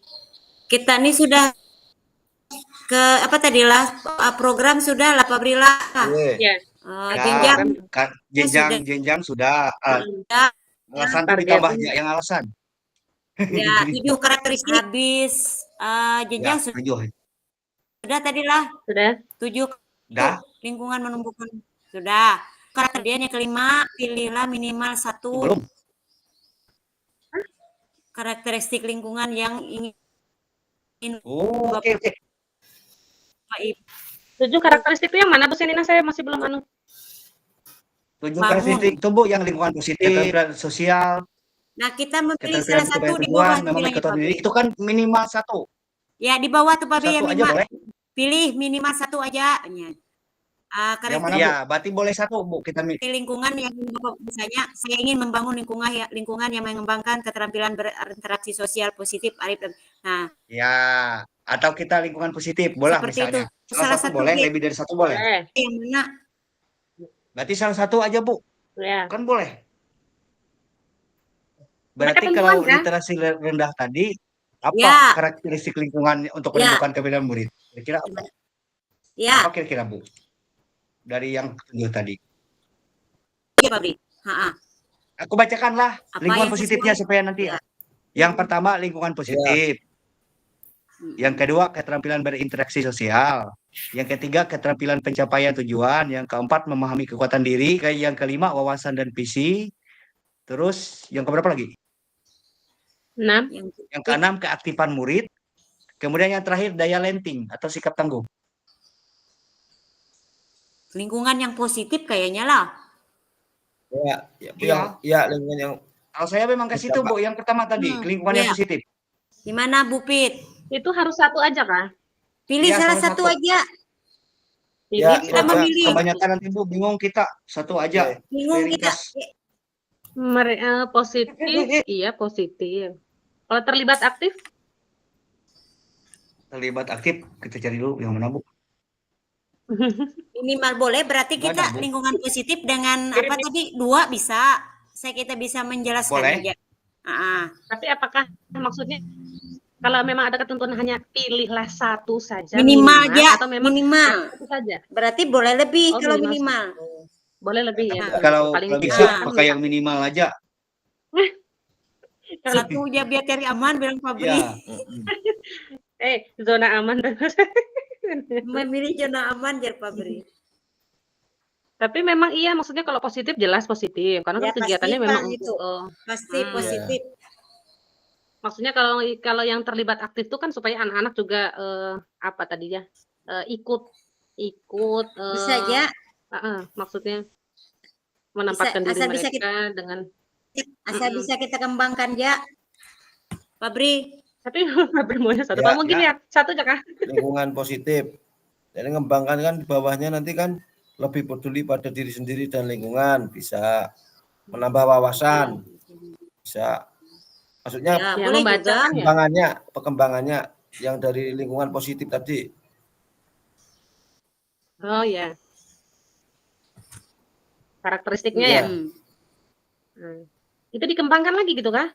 Kita ini sudah ke apa tadi lah program sudah lah Pak Brila. Oke. Ya. Jenjang jenjang sudah. sudah Alasan itu Target. ditambah yang alasan. ya 7 karakteristik habis jenjang Ya, 7. sudah tadi lah Sudah? 7 Dah. lingkungan menumbuhkan sudah. Karakter dia yang kelima, pilihlah minimal 1 Belum. karakteristik lingkungan yang ingin Oh, oke. 7 karakteristik itu yang mana Bu Senina? Saya masih belum anu. 7 Bangun. karakteristik itu, Bu, yang lingkungan positif, keterampilan sosial, Nah, kita memilih keterampilan salah satu kepada di bawah tujuan, memang bilangnya, ketua Pak diri Bri. itu kan minimal 1. Ya, di bawah tuh Pak Bri yang 1 aja 5. boleh. Pilih minimal 1 aja. Yang Karakteristik mana, Bu? Berarti boleh 1, Bu. Kita lingkungan yang misalnya saya ingin membangun lingkungan yang mengembangkan keterampilan berinteraksi sosial positif Arif. Nah, ya, atau kita lingkungan positif, boleh seperti misalnya. itu. Salah satu boleh, B. lebih dari 1 boleh. Yang mana? Berarti salah satu aja, Bu. Ya. Kan boleh. Mereka Berarti tentuan, kalau kan? literasi rendah tadi, apa Ya. karakteristik lingkungan untuk Ya. menentukan kebenaran murid? Kira-kira apa? Ya, Apa kira-kira, Bu? Dari yang 7 tadi. iya Pak Bri. Aku bacakanlah Apa lingkungan yang positifnya sesuai? supaya nanti. Ya. Yang pertama lingkungan positif. Yang kedua keterampilan berinteraksi sosial. Yang ketiga keterampilan pencapaian tujuan. Yang keempat memahami kekuatan diri. Yang kelima wawasan dan visi. Terus yang keberapa lagi? 6. Yang keenam keaktifan murid. Kemudian yang terakhir daya lenting atau sikap tangguh. Lingkungan yang positif kayaknya lah. Ya, lingkungan yang Kalau saya memang ke situ, Bu, yang pertama tadi, lingkungan yang ya. positif. Di mana Bu Pit? Itu harus 1 aja kan? Pilih Iya, salah salah satu satu. aja. Ya, Kita coba. memilih. Kebanyakan nanti Bu bingung kita. Satu aja. Oke. Bingung kita. Ringkas. Positif, iya positif. Kalau terlibat aktif, Terlibat aktif, kita cari dulu yang mana Bu. Minimal boleh, berarti Nggak kita ada, Bu. lingkungan positif dengan apa tadi? 2 bisa. Kita bisa menjelaskan Boleh. aja. tapi apakah maksudnya kalau memang ada ketentuan hanya pilihlah satu saja Minimal ya, atau memang minimal. satu saja? Berarti boleh lebih Oh, kalau minimal minimal. satu. Boleh lebih ya. Kalau Paling bisa tidak pakai yang minimal aja. Satu aja biar cari aman, bilang Fabri. Ya. Zona aman. Memilih zona aman, jar Fabri. Tapi memang iya, maksudnya kalau positif jelas positif, karena Ya, kan kegiatannya pasti, memang Pak, untuk itu. Pasti positif. maksudnya kalau yang terlibat aktif itu kan supaya anak-anak juga apa tadi ya ikut Bisa aja. maksudnya menempatkan diri asal bisa mereka dengan Asal bisa kita kembangkan ya. Fabri. tapi maunya satu. Ya, Kalau mungkin ya satu aja kah? Lingkungan positif. Jadi ngembangkan kan di bawahnya nanti kan lebih peduli pada diri sendiri dan lingkungan, bisa menambah wawasan, bisa. Maksudnya Ya, Ya, boleh membaca juga. perkembangannya yang dari lingkungan positif tadi. Oh ya. Karakteristiknya Iya. ya. Itu dikembangkan lagi gitu kah?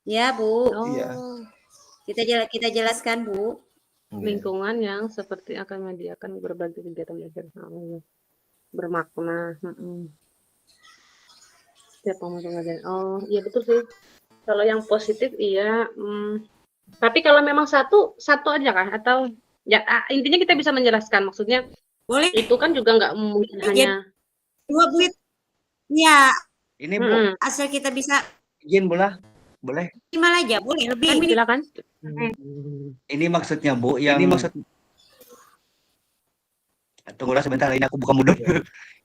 Ya, Bu. Oh. Iya. Kita jelaskan, Bu. Lingkungan yang seperti akan menyediakan berbagai kegiatan belajar bermakna. Setiap pengajaran. Oh, iya betul sih. Kalau yang positif iya. Tapi kalau memang satu aja kah? Atau ya intinya kita bisa menjelaskan. Maksudnya Boleh. itu kan juga nggak mungkin hanya 2 Bu. Ya, Ini Bu, asal kita bisa izin boleh? Boleh. minimal aja, boleh lebih. silakan. Ini maksudnya Bu, yang tunggulah sebentar, ini aku buka mundur.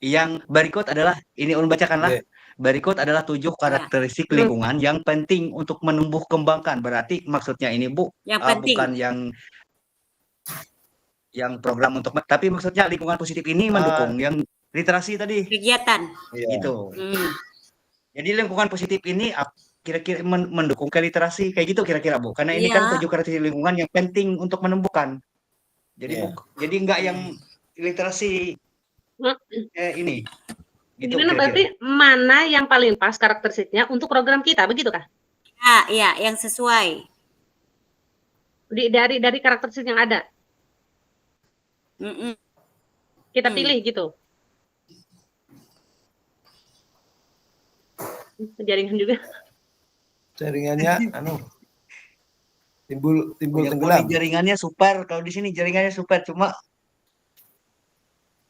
Yang berikut adalah ini ulun bacakanlah. Berikut adalah 7 karakteristik lingkungan yang penting untuk menumbuh kembangkan. Berarti maksudnya ini Bu, Yang penting. bukan yang program untuk, tapi maksudnya lingkungan positif ini mendukung yang literasi tadi. Kegiatan. Gitu. Jadi lingkungan positif ini kira-kira mendukung ke literasi kayak gitu kira-kira Bu. Karena ini kan 7 karakteristik lingkungan yang penting untuk menumbuhkan. Jadi jadi enggak yang literasi ini. Gitu, Gimana berarti mana yang paling pas karakteristiknya untuk program kita, begitu kah? Ya, yang sesuai. Dari karakteristik yang ada. Kita pilih gitu. Jaringan juga. Jaringannya timbul tenggelam. Jaringannya super. Kalau di sini jaringannya super, cuma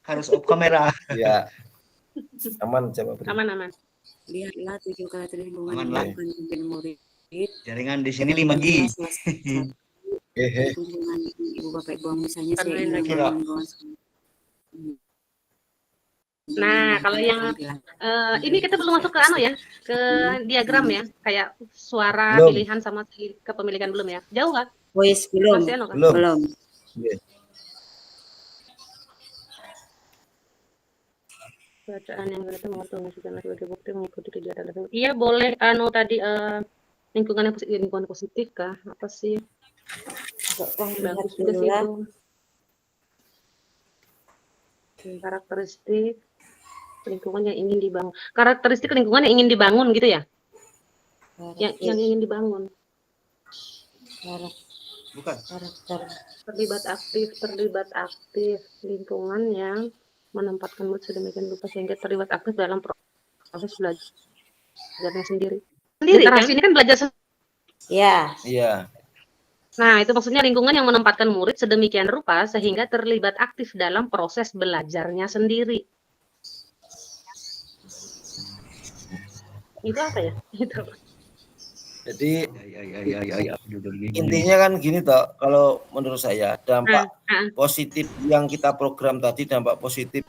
harus off kamera. Ya. Aman coba. Aman. Lihatlah 7 karakteristik lingkungan Aman lah. yang memimpin murid. Jaringan di sini 5G. Lingkungan Ibu Bapak Ibu misalnya saya Keren, ingin kira. Nah, kalau yang ini kita belum masuk ke ke diagram ya, kayak suara Belum. pilihan sama kepemilikan belum ya? Jauh nggak? Voice belum. Masih kan? Belum. Bacaan yang berarti mengatur sebagai bukti mengikuti kegiatan. Iya boleh. Tadi lingkungan positif kah? Apa sih? Bagus juga sih itu. Karakteristik lingkungan yang ingin dibangun. Karakteristik lingkungan yang ingin dibangun gitu ya? Yang ingin dibangun. Bukan. Terlibat aktif lingkungan yang menempatkan murid sedemikian rupa sehingga terlibat aktif dalam proses belajarnya sendiri. Literasi ini kan belajar sendiri. Iya. Nah, itu maksudnya lingkungan yang menempatkan murid sedemikian rupa sehingga terlibat aktif dalam proses belajarnya sendiri. Itu apa ya? Itu. Jadi Ya. intinya kan gini toh, kalau menurut saya dampak positif yang kita program tadi, dampak positif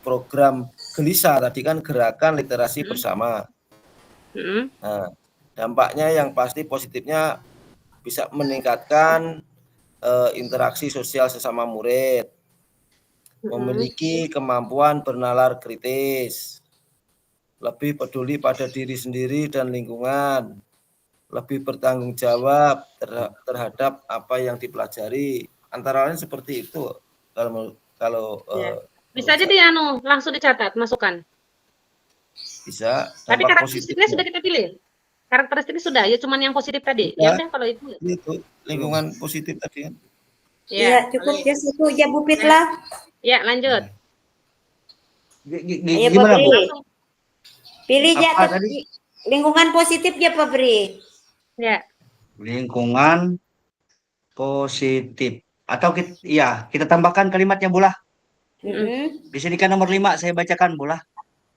program Gelisah tadi kan gerakan literasi bersama. Nah, dampaknya yang pasti positifnya bisa meningkatkan interaksi sosial sesama murid, memiliki kemampuan bernalar kritis, lebih peduli pada diri sendiri dan lingkungan, lebih bertanggung jawab terhadap apa yang dipelajari. Antara lain seperti itu. Kalau Ya. Bisa aja langsung dicatat, masukkan. bisa. Tapi Dampak karakteristiknya sudah kita pilih. Karakteristiknya sudah, ya cuman yang positif tadi. Ya. Ya udah kalau itu. Itu lingkungan positif tadi kan. Iya, cukup ya satu ya Bu Pitlah. Ya, lanjut. Ayo Gimana, Pak Bu? Bri. Pilih ya Apa tadi? lingkungan positif ya Pak Bri. Ya. Lingkungan positif. Atau kita tambahkan kalimatnya, Bola. Disediakan nomor 5, saya bacakan, Bola.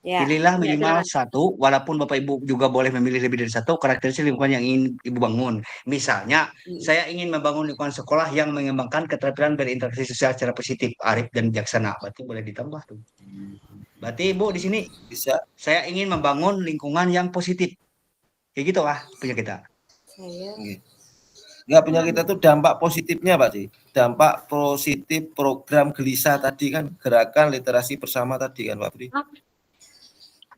Ya. Pilihlah Ya, minimal silakan. 1, walaupun Bapak Ibu juga boleh memilih lebih dari 1 karakteristik lingkungan yang ingin Ibu bangun. Misalnya, saya ingin membangun lingkungan sekolah yang mengembangkan keterampilan berinteraksi sosial secara positif, arif dan bijaksana. Berarti boleh ditambah tuh. Berarti Ibu di sini Bisa. saya ingin membangun lingkungan yang positif. Kayak gitu lah punya kita. Enggak, punya kita tuh dampak positifnya Pak Di. Dampak positif program gelisah tadi kan, gerakan literasi bersama tadi kan Pak Bri.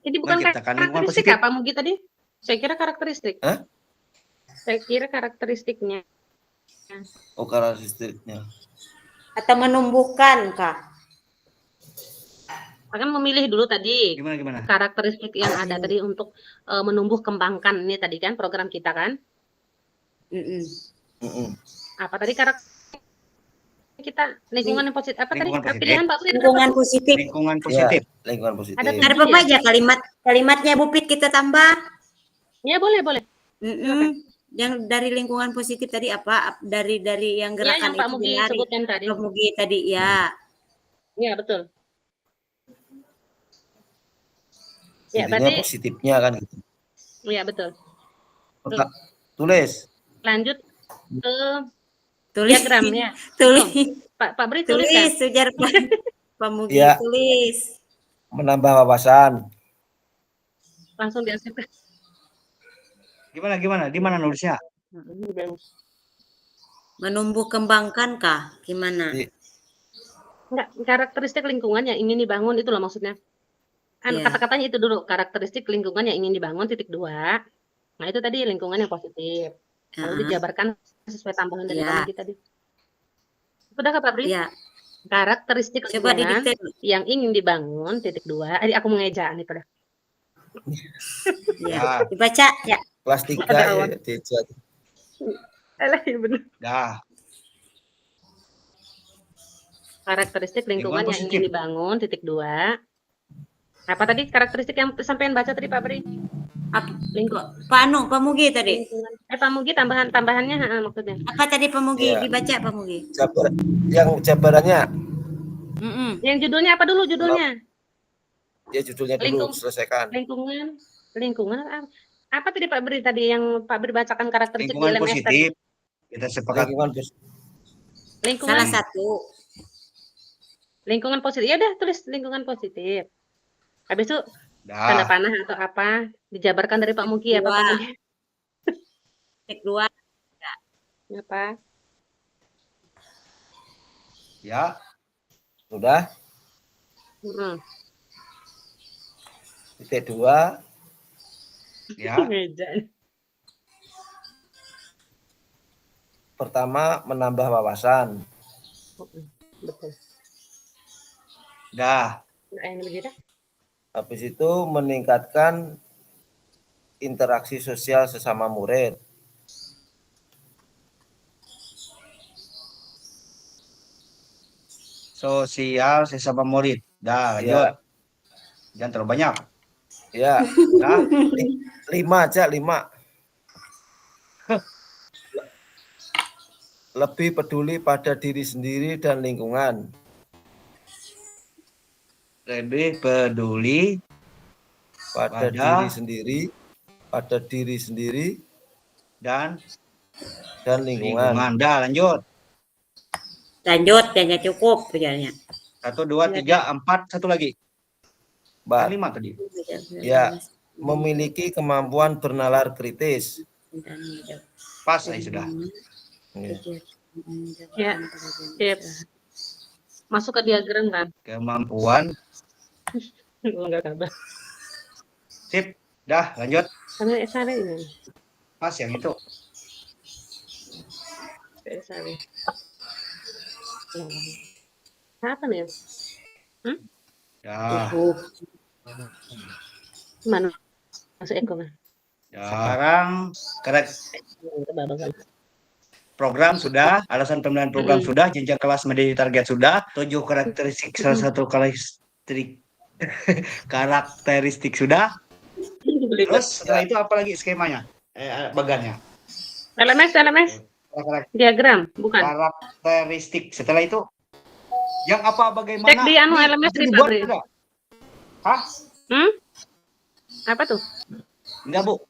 Jadi bukan Menciptakan lingkungan karakteristik positif. apa Mugi tadi? Saya kira karakteristik. Hah? Saya kira karakteristiknya. Oh, karakteristiknya. Atau menumbuhkan Kak. Akan memilih dulu tadi Gimana? karakteristik yang ada tadi untuk menumbuh kembangkan ini tadi kan program kita kan. Apa tadi karakteristik kita lingkungan yang positif apa Lingkungan tadi positif. pilihan Pak Bri? Lingkungan positif. Lingkungan positif. Ya, lingkungan positif. Ada Ada apa aja kalimatnya Bu Pit kita tambah. Ya boleh. Yang dari lingkungan positif tadi apa? Dari yang Ya, gerakan yang Pak itu Mugi menari. sebutkan tadi. Pak Mugi tadi ya. Ya, betul. Ya, Intinya berarti positifnya kan gitu. ya betul. Tulis. Lanjut ke Tulis. diagram ya. Tulis. Pak Bri tulis kan? Sujar Pak Mugi Ya. tulis. Menambah wawasan. Langsung diarsipkan. Gimana? Di mana nulisnya? Menumbuh kembangkan kah? Gimana? Enggak, karakteristik lingkungan yang ingin dibangun itu loh maksudnya. Iya. Kata-katanya itu dulu, karakteristik lingkungan yang ingin dibangun titik 2. Nah, itu tadi lingkungan yang positif. Lalu dijabarkan sesuai tambahan dari Pak Mugi tadi. Sudah Kak Pak Bri? Iya. Karakteristik Coba lingkungan didikte. yang ingin dibangun titik 2. Aku mengeja nih pada. Ya. Dibaca ya. Kelas 3 Ada ya, awan. Deja. Alah, ya benar. Dah. Karakteristik lingkungan yang positif. ingin dibangun titik 2. Apa tadi karakteristik yang sampean baca tadi Pak Bri? Pak Mugi tadi. Pak Mugi tambahannya maksudnya. Apa tadi Pak Mugi? Iya. Dibaca Pak Mugi. Yang jabarannya Yang judulnya apa dulu judulnya? ya judulnya dulu selesaikan. Lingkungan apa tadi Pak Bri tadi yang Pak Bri bacakan karakteristik di Lingkungan LMS positif. tadi? Kita sepakat. Lingkungan Salah satu. lingkungan positif. Ya udah tulis lingkungan positif. Habis itu tanda Dah. panah atau apa dijabarkan dari Pak Mugi ya Pak Mugi. Titik 2. Apa? Ya. Sudah. Titik 2. Ya. Pertama, menambah wawasan. Betul. Dah. Yang lebih dah. Habis itu meningkatkan interaksi sosial sesama murid. Sosial sesama murid. Dah, lanjut. Ya. Jangan terlalu banyak. Ya. Dah. 5 aja, 5. Lebih peduli pada diri sendiri dan lingkungan. Lebih peduli Pada diri sendiri dan lingkungan. Dah, lanjut. Lanjut, hanya cukup ujarnya. 1, 2, 3, 4, satu lagi. 5 tadi. Ya, memiliki kemampuan bernalar kritis. Pas, sudah. Ya. Sip. Masuk ke diagram kan? Kemampuan. Enggak kabar. Sip. Dah, lanjut. Sana ini. Mas yang itu. Sana. Apa nih? Dah. Mana? Masuk Eko kan? Sekarang program sudah, alasan pemilihan program sudah, jenjang kelas menjadi target sudah, 7 karakteristik salah satu karakteristik sudah. Terus setelah itu apa lagi skemanya? Bagannya. LMS. Diagram, bukan. Karakteristik. Setelah itu yang apa bagaimana? Cek di LMS itu di dibuat Fabri. enggak? Hah? Apa tuh? Enggak, Bu.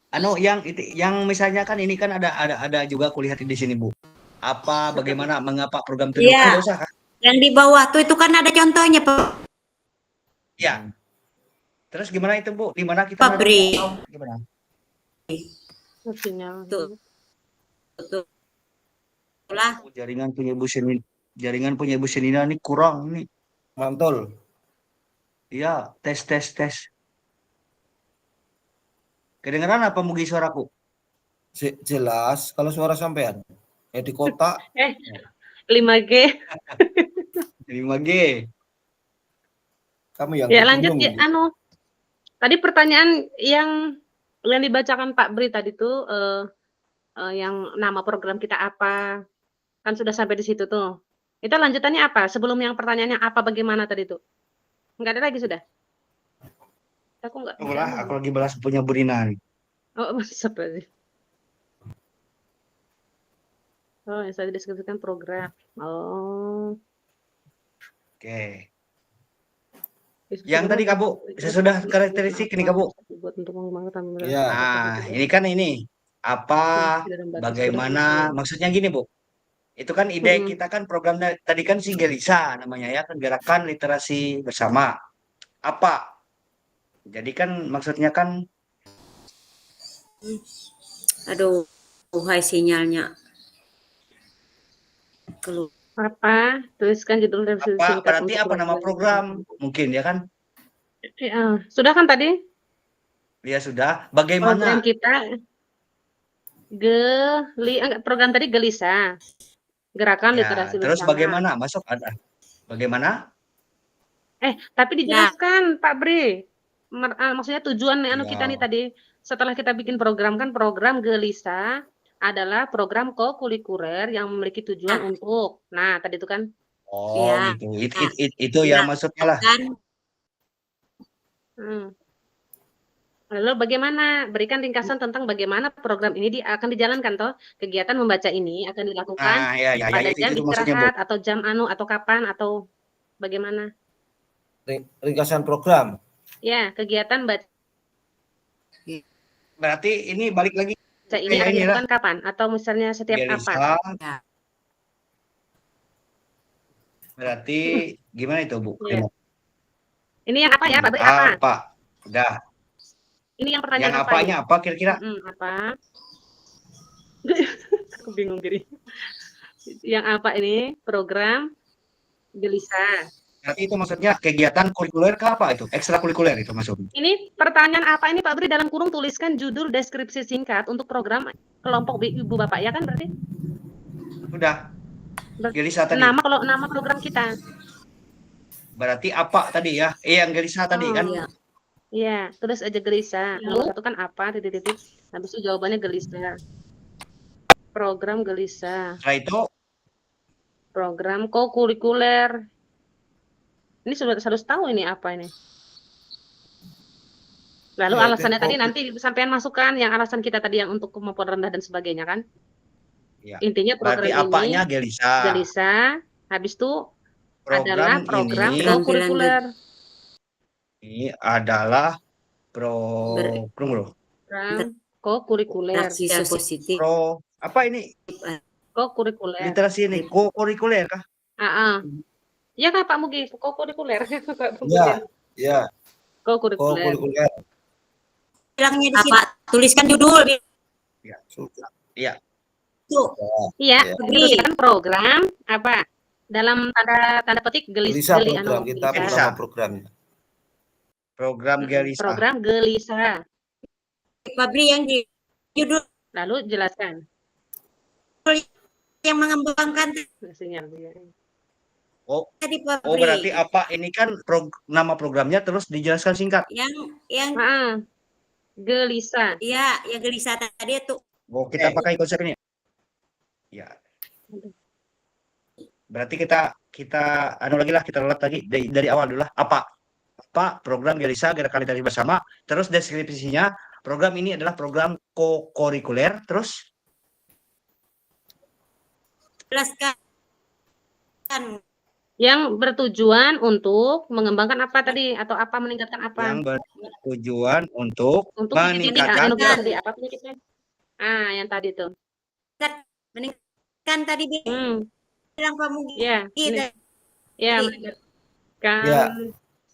Yang misalnya kan ini kan ada juga kuliah di sini, Bu. Apa bagaimana mengapa program itu Iya. enggak usah kan? Yang di bawah tuh itu kan ada contohnya, Pak Ya. Terus gimana itu, Bu? Di mana kita Bri. gimana? Sinyal. Tuh. Lah. Jaringan punya Ibu Senina ini kurang nih. Mantul. Iya, tes. Kedengeran apa Mugi suaraku? Jelas kalau suara sampean. Di kota 5G. 5G. kamu yang Ya lanjut bingung, ya. gitu. Tadi pertanyaan yang dibacakan Pak Bri tadi tuh yang nama program kita apa? Kan sudah sampai di situ tuh. Itu lanjutannya apa? Sebelum yang pertanyaannya apa bagaimana tadi tuh? Enggak ada lagi sudah? Aku enggak. Aku lagi balas punya Bu Rina nih. Oh, seperti. Oh, yang saya deskripsikan program. Oh. Oke. Yang tadi Kabu, sesudah karakteristik ini Kabu. Iya. Nah, ini apa, bagaimana, maksudnya gini Bu. Itu kan ide kita kan program tadi kan si Gelisa namanya ya, kan gerakan literasi bersama. Apa? Jadi kan maksudnya kan Aduh, hai sinyalnya. Keluar. Apa? Tuliskan judul dan apa? Berarti apa nama program? Mungkin ya kan? Ya, sudah kan tadi? Ya sudah. Bagaimana? Program kita program tadi Gelisa. Gerakan Ya, literasi terus bersama. bagaimana? Masuk ada. Bagaimana? Tapi dijelaskan Pak Bri. Maksudnya tujuan kita nih Ya. tadi setelah kita bikin program kan program Gelisa adalah program kokurikuler yang memiliki tujuan untuk. Nah, tadi itu kan. Oh, Ya. gitu. Itu ya maksudnya lah. Kan Lalu bagaimana? Berikan ringkasan tentang bagaimana program ini akan dijalankan toh. Kegiatan membaca ini akan dilakukan Nah, ya, pada itu jam maksudnya, Bu. istirahat atau jam atau kapan atau bagaimana? Ringkasan program. Ya, kegiatan baca Berarti ini balik lagi ini akan dilakukan kapan atau misalnya setiap Gelisa. kapan? Ya. Berarti gimana itu, Bu? Ya. Ini yang apa ya, Pak Bri? Apa? Apa? Udah. Ini yang pertanyaan Yang apa apanya ya? apa kira-kira? Apa? Aku bingung diri. Yang apa ini? Program Gelisa. Berarti itu maksudnya kegiatan kurikuler ke apa itu? Ekstrakurikuler itu maksudnya. Ini pertanyaan apa ini Pak Bri? Dalam kurung tuliskan judul deskripsi singkat untuk program kelompok Ibu Bapak ya kan berarti? Sudah. Gelisa tadi. Nama program kita. Berarti apa tadi ya? Yang Gelisa tadi kan? Iya. Iya, tulis aja Gelisa. Nomor satu kan apa? Titik-titik. Habis itu jawabannya Gelisa. Program Gelisa. Setelah itu Program kokurikuler. Ini sudah harus tahu ini apa ini. Lalu Ya, alasannya tadi nanti sampean masukkan yang alasan kita tadi yang untuk kemampuan rendah dan sebagainya kan? Ya. Intinya program berarti apanya ini Gelisa? habis itu Program adalah program ini kokurikuler. Ini adalah program Kokurikuler. Aksi positif. apa ini? Kokurikuler. Literasi ini kokurikuler kah? Iya Kak Pak Mugi, kokurikuler. Iya, iya. Kokurikuler. Kokurikuler. Bilangnya di sini. Tuliskan judul. Ya. Iya. Tuh, Iya, Ya. itu kita kan program apa? Dalam tanda petik Gelisah program kita gelisah. nama programnya. Program Gelisa. Program gelisah. Fabri yang di judul Lalu jelaskan. yang mengembangkan Sinyal. Oh, tadi oh Fabri. berarti apa? Ini kan nama programnya terus dijelaskan singkat. Yang Gelisah. ya yang gelisah tadi itu. Oh, kita pakai konsep ini. Ya. Berarti kita lagi lah, kita lihat lagi dari awal dulu lah. Apa program Gelisa Gerakan Literasi Bersama, terus deskripsinya program ini adalah program kokurikuler, terus Jelaskan Yang bertujuan untuk mengembangkan apa tadi atau apa meningkatkan apa? yang bertujuan untuk meningkatkan meningkatkan apa penyakitnya? Yang tadi tuh. meningkatkan tadi bilang Pamugi. Ya, Iya. meningkatkan Ya.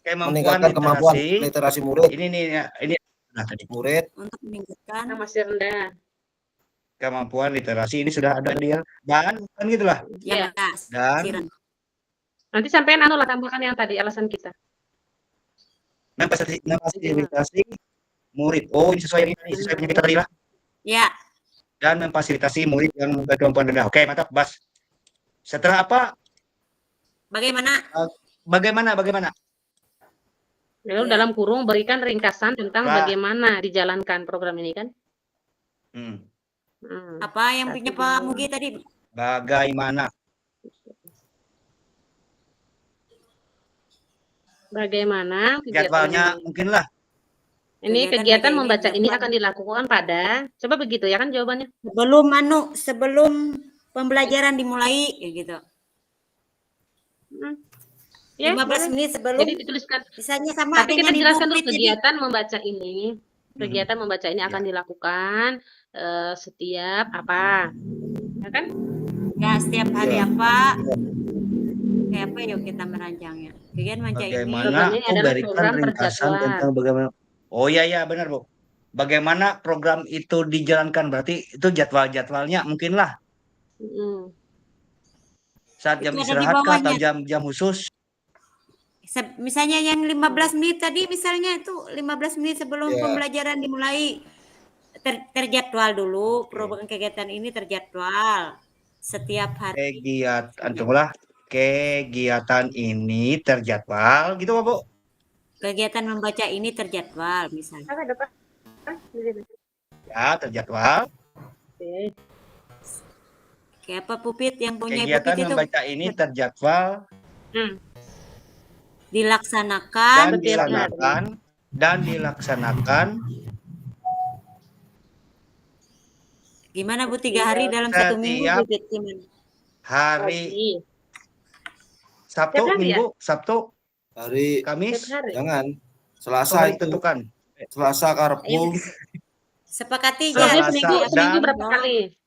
Meningkatkan kemampuan literasi. literasi murid. Ini nah tadi Murid Untuk meningkatkan masih rendah. kemampuan literasi ini sudah ada dia. Dan kan gitulah. Iya. Dan Nanti sampean lah tambahkan yang tadi alasan kita. memfasilitasi murid. Oh, ini sesuai yang kita tadi lah. Ya. Dan memfasilitasi murid yang berkemampuan rendah. Oke, mantap, Bas. Setelah apa? Bagaimana? Lalu dalam kurung berikan ringkasan tentang bagaimana dijalankan program ini kan? Apa yang punya Pak Mugi tadi? Bagaimana jadwalnya mungkin lah. Ini kegiatan membaca ini akan dilakukan pada, coba begitu ya kan jawabannya? Sebelum pembelajaran dimulai, ya gitu. 15 menit sebelum. Jadi dituliskan. Misalnya sama. Tapi kita jelaskan dulu kegiatan membaca ini. Kegiatan membaca ini akan dilakukan setiap apa, ya kan? Ya, setiap hari apa? Kayak apa yuk kita merancangnya? Kegiatan membaca ini. Bagaimana berikan ringkasan tentang bagaimana. Oh iya benar Bu. Bagaimana program itu dijalankan, berarti itu jadwalnya mungkin lah. Saat jam istirahat atau jam khusus. Misalnya yang 15 menit tadi misalnya itu 15 menit sebelum pembelajaran dimulai terjadwal dulu. Program kegiatan ini terjadwal setiap hari. Kegiatan ini terjadwal gitu Bu. Kegiatan membaca ini terjadwal misalnya. Ya, terjadwal. Kayak apa Pupit yang punya kegiatan Pupit itu? Membaca ini terjadwal. Dilaksanakan gimana Bu 3 hari dalam 1 minggu hari Sabtu Minggu Sabtu hari Kamis jangan Selasa itu tentukan Selasa Karpu sepakati seminggu berapa kali?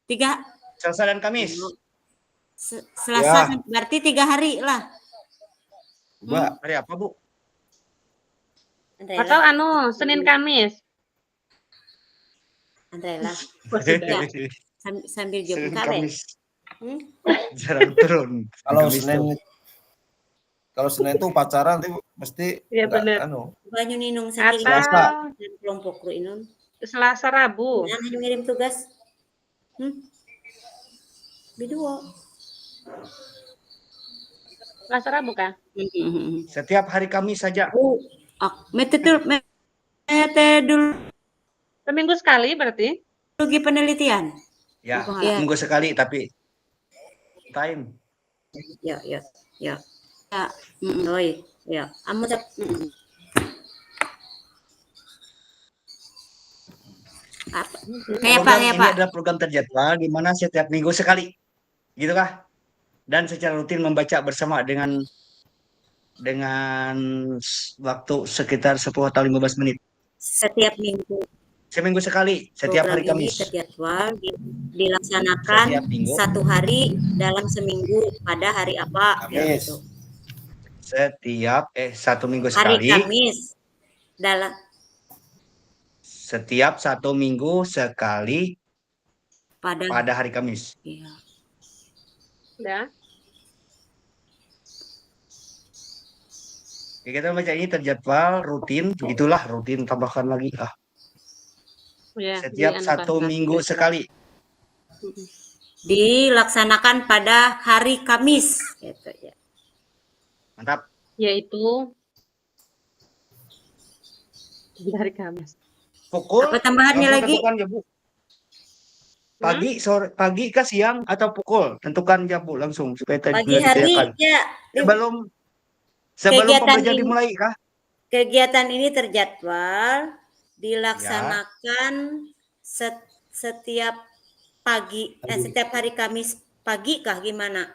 3 Selasa dan Kamis Selasa berarti 3 hari lah. Mbak, hari apa Bu? Atau Senin Kamis? Andrela. Sambil jawab Kamis. Jarang turun. Kalau Senin itu pacaran tuh mesti banyu ninung sakit Selasa dan kelompok kru inun. Selasa Rabu. Hanya ngirim tugas. Bidua. Selasa Rabu kah? Setiap hari Kamis saja. Metode seminggu sekali berarti? Penelitian. Ya, minggu sekali tapi time. Ya. Ya. Kayak Pak. Ini adalah program terjadwal di mana setiap minggu sekali. Gitu kah? Dan secara rutin membaca bersama dengan waktu sekitar 10 atau 15 menit. Setiap minggu. Seminggu sekali, setiap hari Kamis. Terjadwal dilaksanakan 1 hari dalam seminggu pada hari apa? Kamis. Setiap 1 minggu hari sekali. Hari Kamis. Setiap 1 minggu sekali pada hari Kamis. Iya. Udah. Oke, kita baca ini terjadwal rutin, begitulah rutin tambahkan lagi Ya, setiap dianukan, 1 minggu kira-kira. sekali. Dilaksanakan pada hari Kamis gitu ya. Mantap. Yaitu dari Kamis. Pukul Apa tambahannya langsung lagi? tentukan ya Bu. Pagi, sore, pagi ke siang atau pukul tentukan ya Bu langsung supaya Pagi tidak hari ditanyakan. ya. Sebelum Kegiatan pembelajaran ini- dimulai kah? Kegiatan ini terjadwal dilaksanakan setiap pagi, setiap hari Kamis pagi kah gimana?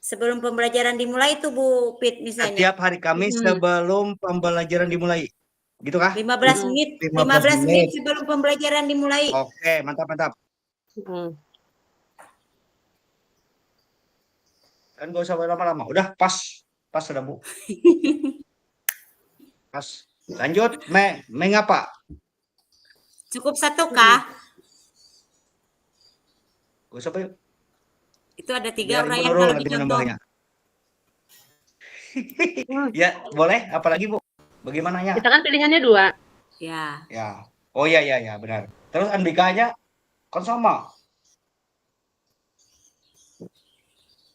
Sebelum pembelajaran dimulai itu Bu Pit misalnya. Setiap hari Kamis sebelum pembelajaran dimulai. Gitu kah? 15 menit, 15 menit sebelum pembelajaran dimulai. Oke, mantap. Kan gak usah lama-lama. Udah pas sudah Bu. Pas. Lanjut, mengapa? Cukup 1 kah? Gak usah Pak. Itu ada 3 Biar orang Ibu yang Nurul kalau nanti dicontoh. menambahnya. Ya, boleh. Apalagi Bu? Bagaimana ya? Kita kan pilihannya 2. Ya. Ya. Oh iya benar. Terus Andikanya kan sama.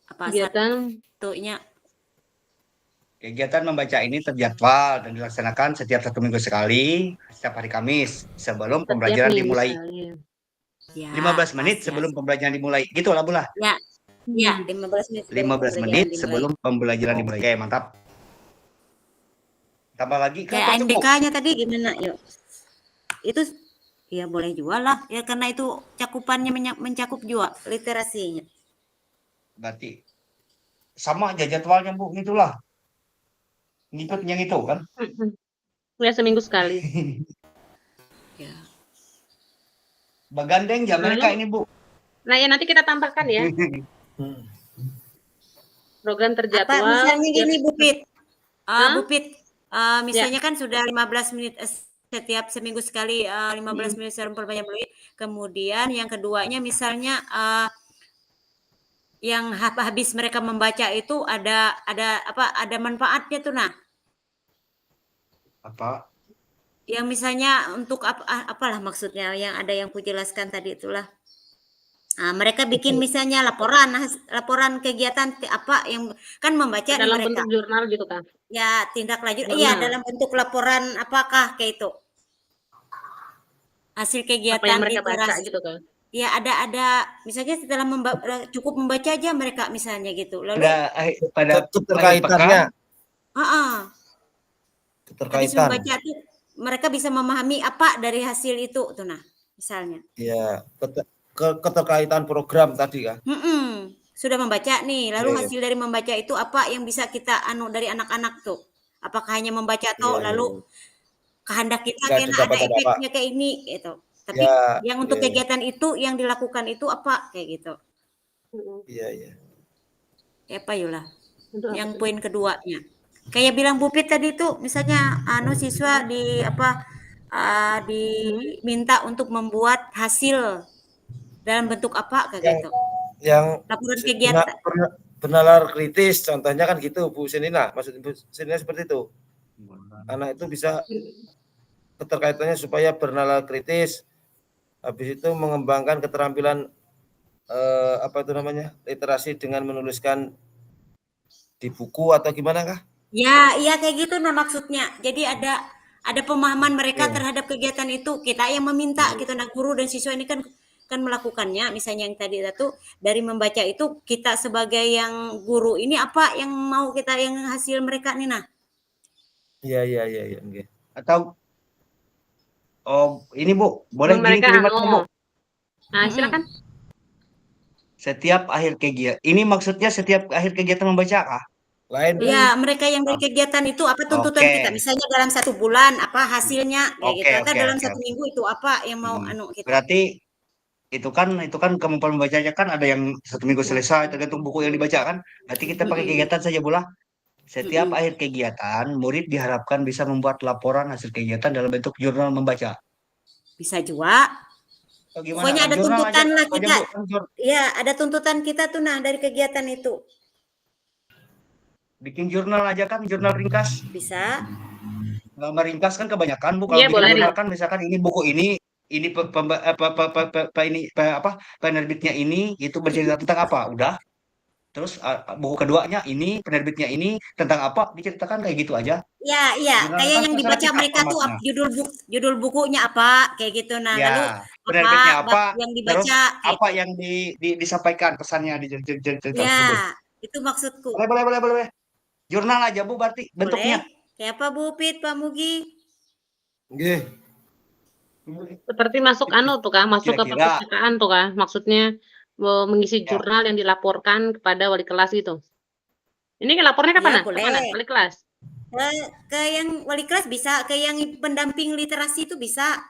Apa Kegiatan satunya? Kegiatan membaca ini terjadwal dan dilaksanakan setiap 1 minggu sekali, setiap hari Kamis sebelum setiap pembelajaran minggu dimulai. sekali. Ya, 15 menit pas, sebelum pembelajaran dimulai. Gitu lah Bu lah. Ya. Ya, 15 menit sebelum 15 pembelajaran menit dimulai. sebelum pembelajaran dimulai. Oke, mantap. Tambah lagi kan Kayak cocok, Bu. NDK-nya tadi gimana? Yuk. Itu ya boleh juga lah ya karena itu cakupannya mencakup juga literasinya. Berarti sama aja jadwalnya Bu, itulah. Ngikut yang itu kan. Ya, seminggu sekali. Ya. Bagandeng ya mereka ini Bu. Nah, ya nanti kita tambahkan ya. Program Apa terjadwal. misalnya gini Bu Pit? Hah? Bu Pit, misalnya kan sudah 15 menit setiap seminggu sekali 15 menit sebelum pembelajaran dimulai. Kemudian yang keduanya misalnya yang habis mereka membaca itu ada manfaatnya tuh nah. Apa? Yang misalnya untuk apalah maksudnya yang ada yang ku jelaskan tadi itulah. Nah, mereka bikin misalnya laporan kegiatan apa yang kan membaca nih Dalam mereka. bentuk jurnal gitu kan. Ya, tindak lanjut. Jurnal. Iya, dalam bentuk laporan apakah kayak itu. Hasil kegiatan Apa yang mereka literasi. baca gitu kan. Ya, ada misalnya setelah cukup membaca aja mereka misalnya gitu. Lalu pada keterkaitannya. Habis Keterkaitan. membaca tuh mereka bisa memahami apa dari hasil itu tuh nah, misalnya. Iya, keterkaitan program tadi kan. Sudah membaca nih, lalu Iya. hasil dari membaca itu apa yang bisa kita dari anak-anak tuh? Apakah hanya membaca atau Iya, lalu kehendak kita Nggak kena dapat ada apa-apa. efeknya kayak ini gitu. Tapi Ya, yang untuk iya. kegiatan itu yang dilakukan itu apa kayak gitu. Iya. Apa yulah? Yang poin keduanya. Kayak bilang Bu Pit tadi tuh misalnya siswa diminta untuk membuat hasil dalam bentuk apa kayak gitu. Yang Laporan kegiatan. bernalar kritis contohnya kan gitu Bu Senina, maksud Bu Senina seperti itu. Anak itu bisa keterkaitannya supaya bernalar kritis, habis itu mengembangkan keterampilan literasi dengan menuliskan di buku atau gimana kah? Ya, iya kayak gitu nah maksudnya. Jadi ada pemahaman mereka terhadap kegiatan itu. Kita yang meminta gitu nah guru dan siswa ini kan melakukannya. Misalnya yang tadi itu dari membaca itu kita sebagai yang guru ini apa yang mau kita yang hasil mereka nih nah. Iya. Okay. Atau ini Bu, boleh gini kalimatnya Bu. Nah, silakan. Setiap akhir kegiatan. Ini maksudnya setiap akhir kegiatan membaca kah? Lain. Ya, mereka yang berkegiatan itu apa tuntutan kita? Misalnya dalam 1 bulan apa hasilnya kayak gitu. Atau dalam 1 minggu itu apa yang mau kita. Berarti itu kan kemampuan membacanya kan ada yang 1 minggu selesai tergantung buku yang dibaca kan. Berarti kita pakai kegiatan saja bola. Setiap akhir kegiatan murid diharapkan bisa membuat laporan hasil kegiatan dalam bentuk jurnal membaca. Bisa juga. Oh, gimana Pokoknya kan ada jurnal aja tuntutan lah aja kita. Bu. Kan Ya, ada tuntutan kita tuh nah dari kegiatan itu. bikin jurnal aja kan, jurnal ringkas. Bisa. Meringkas kan kebanyakan Bu, kalau Iya, bikin boleh. jurnal kan misalkan ini buku ini apa penerbitnya ini itu bercerita tentang apa, udah. Terus buku keduanya ini penerbitnya ini tentang apa, diceritakan kayak gitu aja. Ya, iya, Jurnal kayak kan yang masalah dibaca kita mereka tuh formatnya. judul bukunya apa, kayak gitu. Nah, Ya, lalu penerbitnya bab apa, yang terus dibaca kayak apa yang disampaikan pesannya di cerita tersebut. ya, itu maksudku. Boleh, boleh, boleh, boleh. Jurnal aja Bu berarti Boleh? bentuknya. Kayak apa Bu Pit, Pak Mugi? Nggih. Seperti masuk tuh Kak, masuk ke Kira-kira perpustakaan tuh Kak. Maksudnya mengisi ya, jurnal yang dilaporkan kepada wali kelas gitu. Ini lapornya Ya, kapan? boleh. Kemana? Wali kelas. Ke yang wali kelas bisa, ke yang pendamping literasi itu bisa.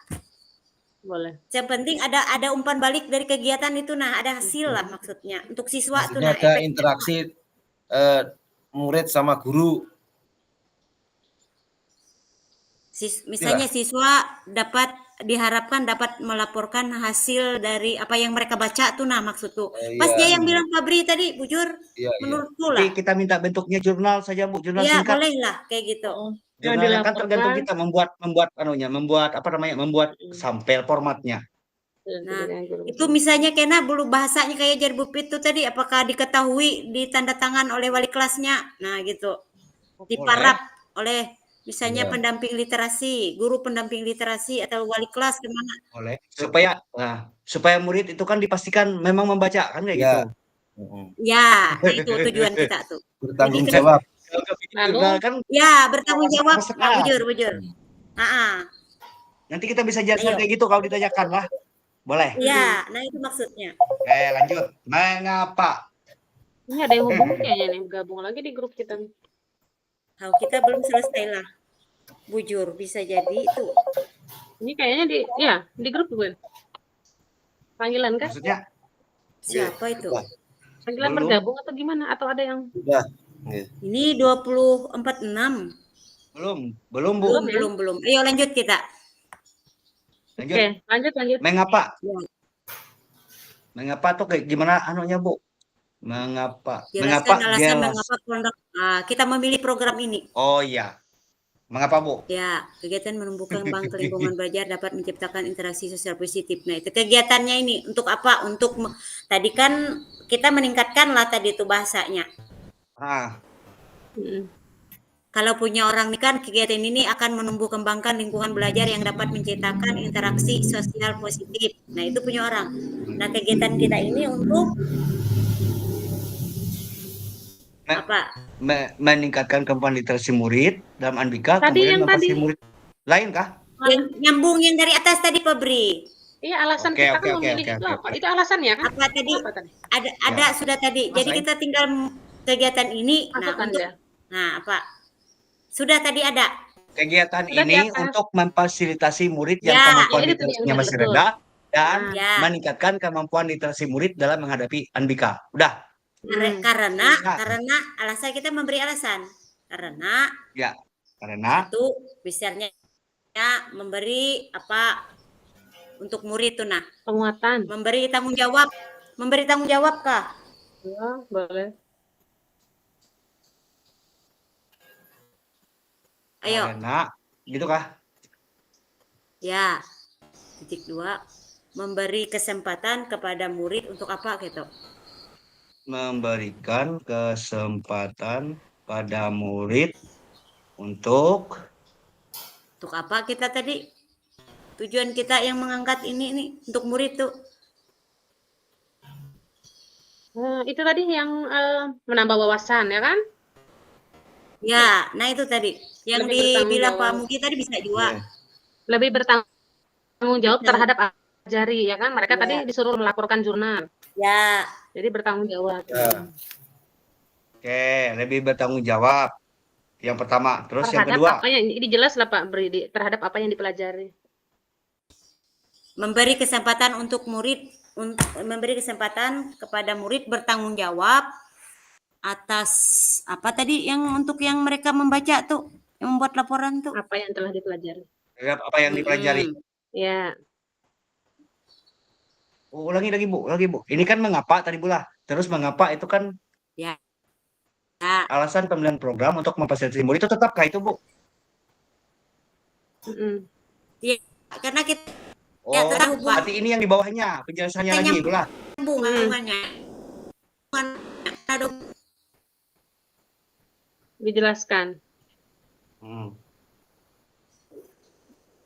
Boleh. Yang penting ada umpan balik dari kegiatan itu, nah ada hasil lah maksudnya. Untuk siswa tuh Maksudnya nah ada efeknya. interaksi murid sama guru. Misalnya siswa diharapkan dapat melaporkan hasil dari apa yang mereka baca tuh nah maksudku. Oh, Pas iya. dia yang bilang Fabri tadi, bujur, Iya, iya. menurutku jadi lah. kita minta bentuknya jurnal saja Bu, jurnal Iya, singkat. boleh lah kayak gitu. Yang Jurnalnya kan tergantung dilaporkan. kita membuat apa namanya, membuat sampel formatnya. Nah, itu misalnya kena bulu bahasanya kayak Jarbupit itu tadi, apakah diketahui ditanda tangan oleh wali kelasnya? Nah, gitu. Diparap oleh misalnya Iya. pendamping literasi, guru pendamping literasi atau wali kelas kemana? Boleh. Supaya murid itu kan dipastikan memang membaca kan kayak Ya. gitu. Ya, nah itu tujuan kita tuh. Bertanggung Jadi jawab. Kalau ke bikin Lalu? jurnal kan ya, bertanggung jawab. resek. Nah, bujur. Nanti kita bisa jelaskan Ayo. kayak gitu kalau ditanyakan lah. Boleh. Iya, nah itu maksudnya. Lanjut. Mengapa? Ini ada yang hubungi kayaknya nih, gabung lagi di grup kita. Kalau kita belum selesai lah. Bujur, bisa jadi itu. Ini kayaknya di grup gue. Panggilan kan? Maksudnya Siapa itu? Panggilan Belum. bergabung atau gimana? Atau ada yang Sudah. Nggih. Ini 24/6. belum Bu. Belum. Ayo lanjut kita. Lanjut. Oke, lanjut. Mengapa? Ya. Mengapa tuh kayak gimana anunya Bu? Mengapa? Jelaskan alasan mengapa kita memilih program ini. Oh iya. Mengapa Bu? Ya, kegiatan menumbuhkan bank lingkungan belajar dapat menciptakan interaksi sosial positif. Nah, itu kegiatannya ini untuk apa? Untuk tadi kan kita meningkatkan lah tadi itu bahasanya. Kalau punya orang ini kan kegiatan ini akan menumbuh kembangkan lingkungan belajar yang dapat menciptakan interaksi sosial positif. Nah, itu punya orang. Nah, kegiatan kita ini untuk apa? Meningkatkan kemampuan literasi murid dalam Andika, Tadi kemudian yang motivasi tadi. murid lain kah? Yang nyambung yang dari atas tadi, Pak Bri. Iya, alasan Oke, kita oke, kan oke, memilih oke, itu oke, apa? oke. Itu alasannya kan? Apa tadi? Apa tadi? Ada sudah tadi. Mas, Jadi lain? kita tinggal kegiatan ini. Nah, Masukkan untuk dia. nah apa? Sudah tadi ada. Kegiatan Sudah di ini atas. untuk memfasilitasi murid yang Ya, kemampuan ya, itu tadi literasinya yang masih betul. rendah dan Ya. meningkatkan kemampuan literasi murid dalam menghadapi Andika. Udah. Karena Ya. alasan kita memberi alasan. Karena Karena besarnya memberi apa untuk murid tuh nah. Penguatan. Memberi tanggung jawab kah? Ya, boleh. Ayo. karena gitu kah? Ya. Titik 2. Memberi kesempatan kepada murid untuk apa gitu? Memberikan kesempatan pada murid untuk apa kita tadi? Tujuan kita yang mengangkat ini untuk murid tuh. Itu tadi yang menambah wawasan ya kan? Ya, nah itu tadi yang dibilang Pak Mugi tadi bisa juga. Lebih bertanggung jawab terhadap ajari ya kan? Mereka tadi disuruh melaporkan jurnal. Ya. Jadi bertanggung jawab. Ya. Oke, lebih bertanggung jawab. Yang pertama, terus terhadap yang kedua. Apa yang ini jelas lah Pak Bri, terhadap apa yang dipelajari. Memberi kesempatan untuk murid, memberi kesempatan kepada murid bertanggung jawab atas apa tadi yang untuk yang mereka membaca tuh, yang membuat laporan tuh. Apa yang telah dipelajari. Terhadap apa yang dipelajari. Ya. Ulangi lagi Bu, lagi Bu. Ini kan mengapa tadi Bu lah. Terus mengapa itu kan Ya. Ya. alasan pemilihan program untuk memfasilitasi murid itu tetapkah itu Bu? Mm-mm. Ya, karena kita Oh, kita hubungan berarti ini yang di bawahnya penjelasannya lagi Bu lah. hubungannya. Ada Dijelaskan.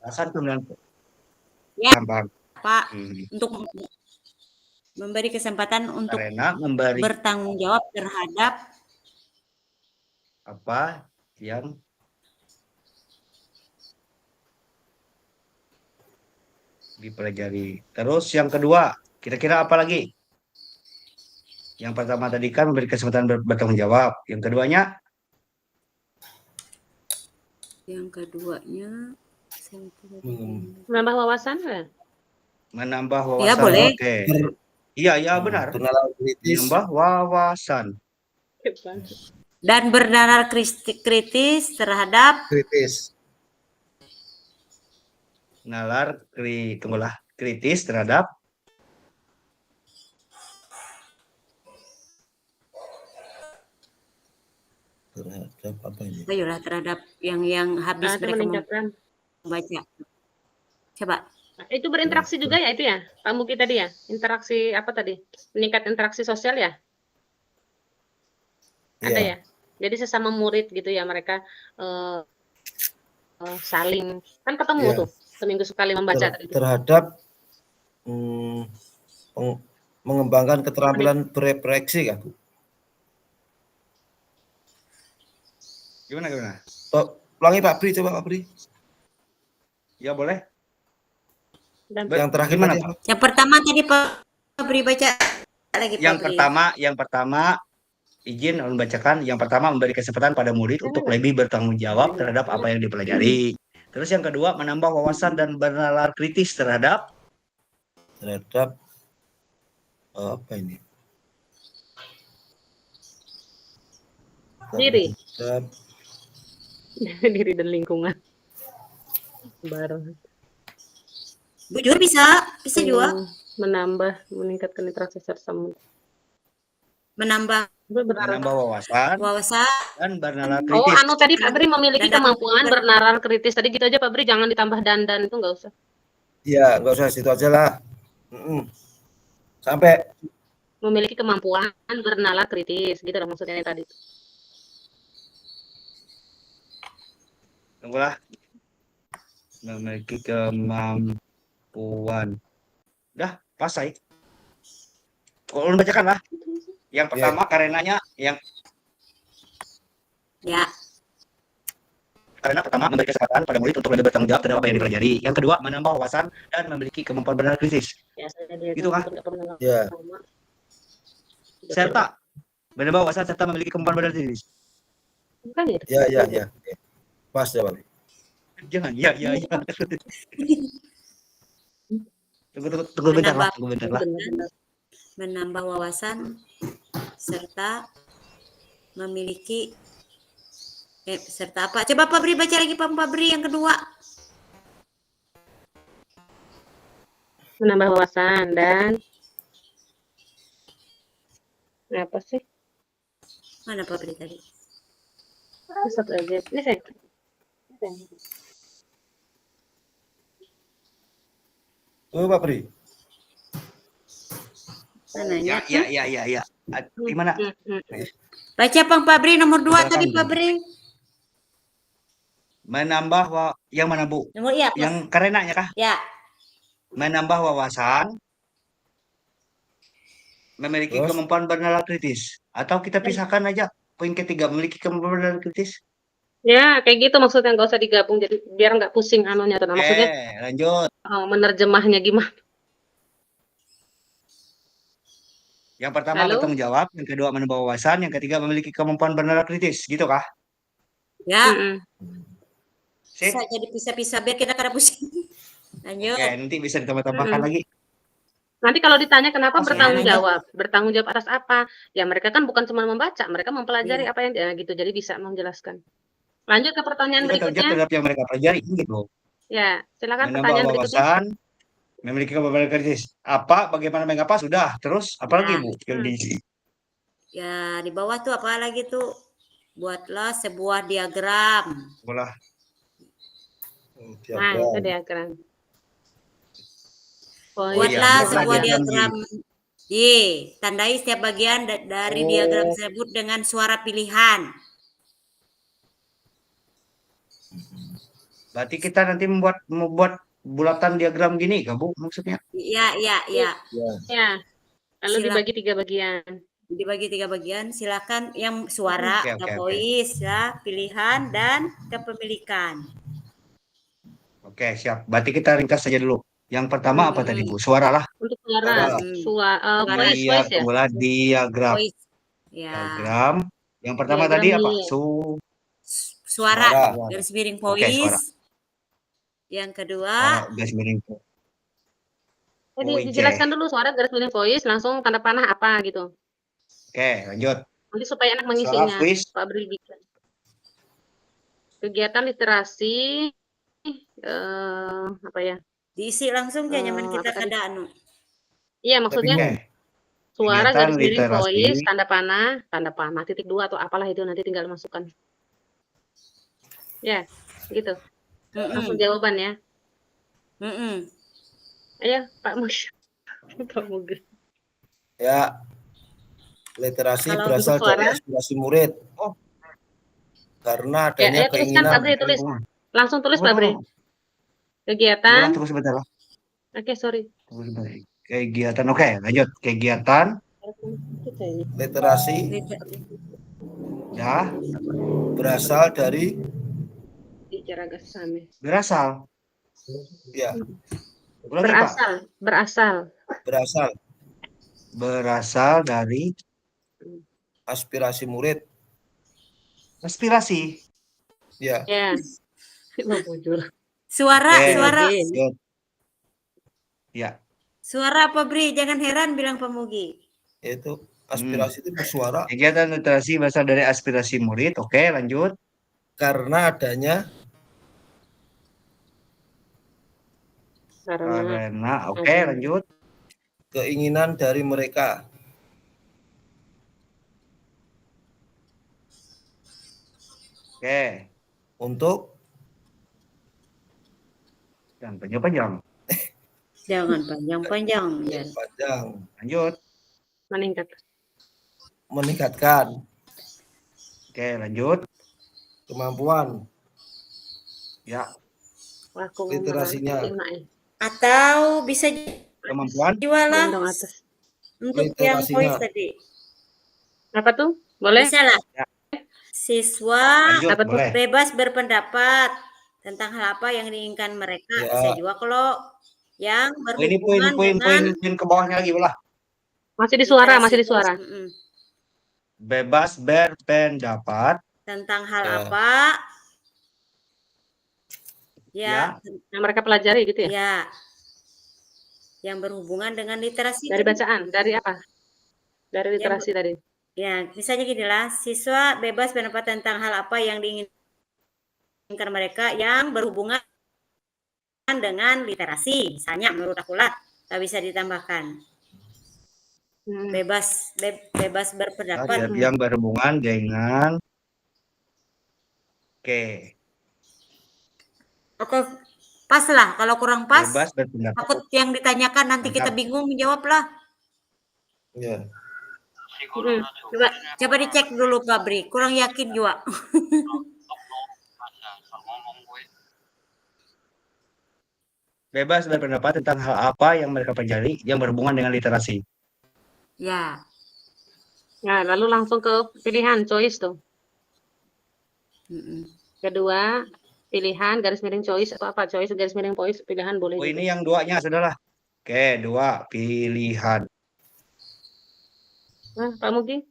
Alasan pemilihan Ya. program. Pak untuk memberi kesempatan untuk Karena memberi bertanggung jawab terhadap apa yang dipelajari. Terus yang kedua, kira-kira apa lagi? Yang pertama tadi kan memberi kesempatan bertanggung jawab. Yang keduanya Menambah wawasan nggak? menambah Ya, wawasan. boleh. Oke. Iya, benar. Bernalar kritis. Menambah wawasan. dan bernalar kritis terhadap Kritis. Tunggulah, kritis terhadap Terhadap apa ini? ayolah terhadap yang habis Itu mereka meningkatkan. membaca. Coba. Itu berinteraksi juga ya itu ya, Pak Muki tadi ya? Interaksi apa tadi? Meningkat interaksi sosial ya? Ada Iya. ya? Jadi sesama murid gitu ya, mereka saling, kan ketemu Iya. tuh, seminggu sekali membaca. Terhadap mengembangkan keterampilan berefleksi kan, Bu? gimana? Ulangi Pak Bri, coba Pak Bri. Ya boleh. Dan Yang terakhir Gimana, tadi Pak? apa? Yang pertama tadi Pak Bri baca lagi Pak Yang Bri. pertama izin membacakan. Yang pertama memberi kesempatan pada murid untuk lebih bertanggung jawab terhadap apa yang dipelajari. Terus yang kedua menambah wawasan dan bernalar kritis terhadap apa ini? Diri. Terhadap diri dan lingkungan. Bareng. Bu juga bisa juga Meningkatkan interaksi serta menambah wawasan dan bernalar kritis. Oh, anu tadi Pak Bri memiliki Dan kemampuan bernalar kritis. Tadi gitu aja Pak Bri, jangan ditambah dan itu nggak usah. Iya, nggak usah situ aja lah. Sampai Memiliki kemampuan bernalar kritis, gitu lah maksudnya tadi. Tunggulah. Memiliki kemampuan. Udah, pasai. Kalau bacakan lah. Yang pertama karenanya karena pertama memberi kesempatan pada murid untuk lebih bertanggung jawab terhadap apa yang dipelajari. Yang kedua menambah wawasan dan memiliki kemampuan bernalar kritis. Gitu kah? ya, Serta menambah wawasan serta memiliki kemampuan bernalar kritis. Bukan ya? ya. Pas ya, Pak. Jangan, ya. Tunggu bentar lah. menambah wawasan serta memiliki serta apa? Coba Pak Bri baca lagi Pak Bri yang kedua. Menambah wawasan dan apa sih? Mana Pak Bri tadi? Satu aja. Ini saya. Pak Bri. Mananya? Ya. Di mana? Baca Pak Bri nomor 2 tadi Pak Bri. Menambah yang mana Bu? Nomor iya. Yang karenanya kah? Ya. Menambah wawasan, memiliki kemampuan bernalar kritis. Atau kita pisahkan aja poin ketiga, memiliki kemampuan bernalar kritis. Ya, kayak gitu maksudnya, nggak usah digabung jadi biar nggak pusing anunya tuh. Maksudnya lanjut. Menerjemahnya gimana? Yang pertama bertanggung jawab, yang kedua menambah wawasan, yang ketiga memiliki kemampuan bernalar kritis, gitu kah? Ya. Sip. Bisa jadi pisah-pisah biar kita kada pusing. Lanjut. Oke, nanti bisa ditambah-tambahkan lagi. Nanti kalau ditanya kenapa bertanggung jawab atas apa? Ya mereka kan bukan cuma membaca, mereka mempelajari apa yang gitu, jadi bisa menjelaskan. Lanjut ke pertanyaan berikutnya. Terhadap yang mereka pelajari, gitu. Ya, silakan menambah pertanyaan wawasan, Memiliki kepemilikan kritis. Apa, bagaimana, mengapa, sudah. Terus, apalagi Ya. Bu? Yang Ya, di bawah tuh apa lagi tuh? Buatlah sebuah diagram. bola. Nah, itu Diagram. diagram. Oh iya, Buatlah buatlah sebuah diagram diagram. Tandai setiap bagian dari diagram tersebut dengan suara pilihan. Berarti kita nanti membuat bulatan diagram gini, kan Bu? Maksudnya? Ya. Ya. Ya, lalu Silakan. dibagi 3 bagian. Dibagi 3 bagian. Silakan yang suara, Oke. voice, ya, pilihan dan kepemilikan. Oke, siap. Berarti kita ringkas saja dulu. Yang pertama apa tadi, Bu? Suara lah. Untuk suara, voice ya. Bola diagram. Voice. Ya. Diagram. Yang pertama Diagram tadi apa? nilai. Suara, Suara. garis miring Oke, voice. suara. Yang kedua, Garis miring. Jadi Voice. dijelaskan dulu suara garis miring voice, langsung tanda panah apa gitu. Oke, lanjut. Nanti supaya enak Suara mengisinya. voice. Pak Bri bikin. Kegiatan literasi, apa ya? diisi langsung jangan nyaman kita apa tadi? kada anu. Iya, maksudnya Oke. suara Kegiatan garis miring literasi. voice, tanda panah, titik 2 atau apalah itu nanti tinggal masukkan. Ya, gitu. Langsung jawaban ya. Ayo, Pak Mus. Pak Mugi. Ya. Literasi Kalau berasal untuk suara? dari aspirasi murid. Oh. Karena Ya, adanya tuliskan keinginan. Pak Bri, tulis. Langsung tulis Pak Bri. Kegiatan. Tunggu sebentar lah. Oke, sorry. Tunggu sebentar. Kegiatan. Oke, lanjut. Kegiatan. Literasi Ya. berasal dari Bicara agak same. Berasal. ya Ulangi, Pak. Berasal dari aspirasi murid. aspirasi. Ya. Ya. Mau bujur. Suara, Oke, suara. lanjut. Ya. Suara apa Bri? Jangan heran bilang Pemugi. Itu aspirasi itu bersuara Kegiatan literasi berasal dari aspirasi murid. Oke, lanjut. karena adanya Karena. Oke, lanjut. keinginan dari mereka. Oke. Untuk Jangan panjang-panjang. Jangan panjang-panjang. panjang Lanjut. meningkatkan Oke, lanjut. kemampuan Ya. literasinya. Atau bisa Kemampuan. jualah Gendong atas. untuk yang Literasinya. voice tadi. Apa tuh? Boleh? Bisa lah. Ya. Siswa Lanjut, apa tuh? boleh. bebas berpendapat tentang hal apa yang diinginkan mereka. Ya. Bisa juga kalau yang Oh, ini berhubungan dengan poin ke bawahnya lagi, bola. Masih di suara, literasi masih di suara. voice. Bebas berpendapat. Tentang hal Ya. apa? Ya. Yang mereka pelajari gitu ya? Ya. Yang berhubungan dengan literasi. Dari bacaan, dari apa? Dari literasi tadi. Ya, misalnya ginilah, siswa bebas berpendapat tentang hal apa yang diinginkan mereka yang berhubungan dengan literasi. Misalnya menurut aku lah, tak bisa ditambahkan. Bebas berpendapat. Yang berhubungan dengan. Oke. Oke, pas lah. Kalau kurang pas, Bebas berpendapat. takut yang ditanyakan nanti kita bingung menjawab lah. Ya. Coba dicek dulu Pak Bri. Kurang yakin juga. Bebas berpendapat tentang hal apa yang mereka pelajari yang berhubungan dengan literasi. Ya. Nah, lalu langsung ke pilihan, choice tuh. Kedua, pilihan, garis miring choice atau apa? Choice, garis miring voice, pilihan boleh. Oh, gitu. ini yang duanya, sudahlah. Oke, 2, pilihan. Nah, Pak Mugi?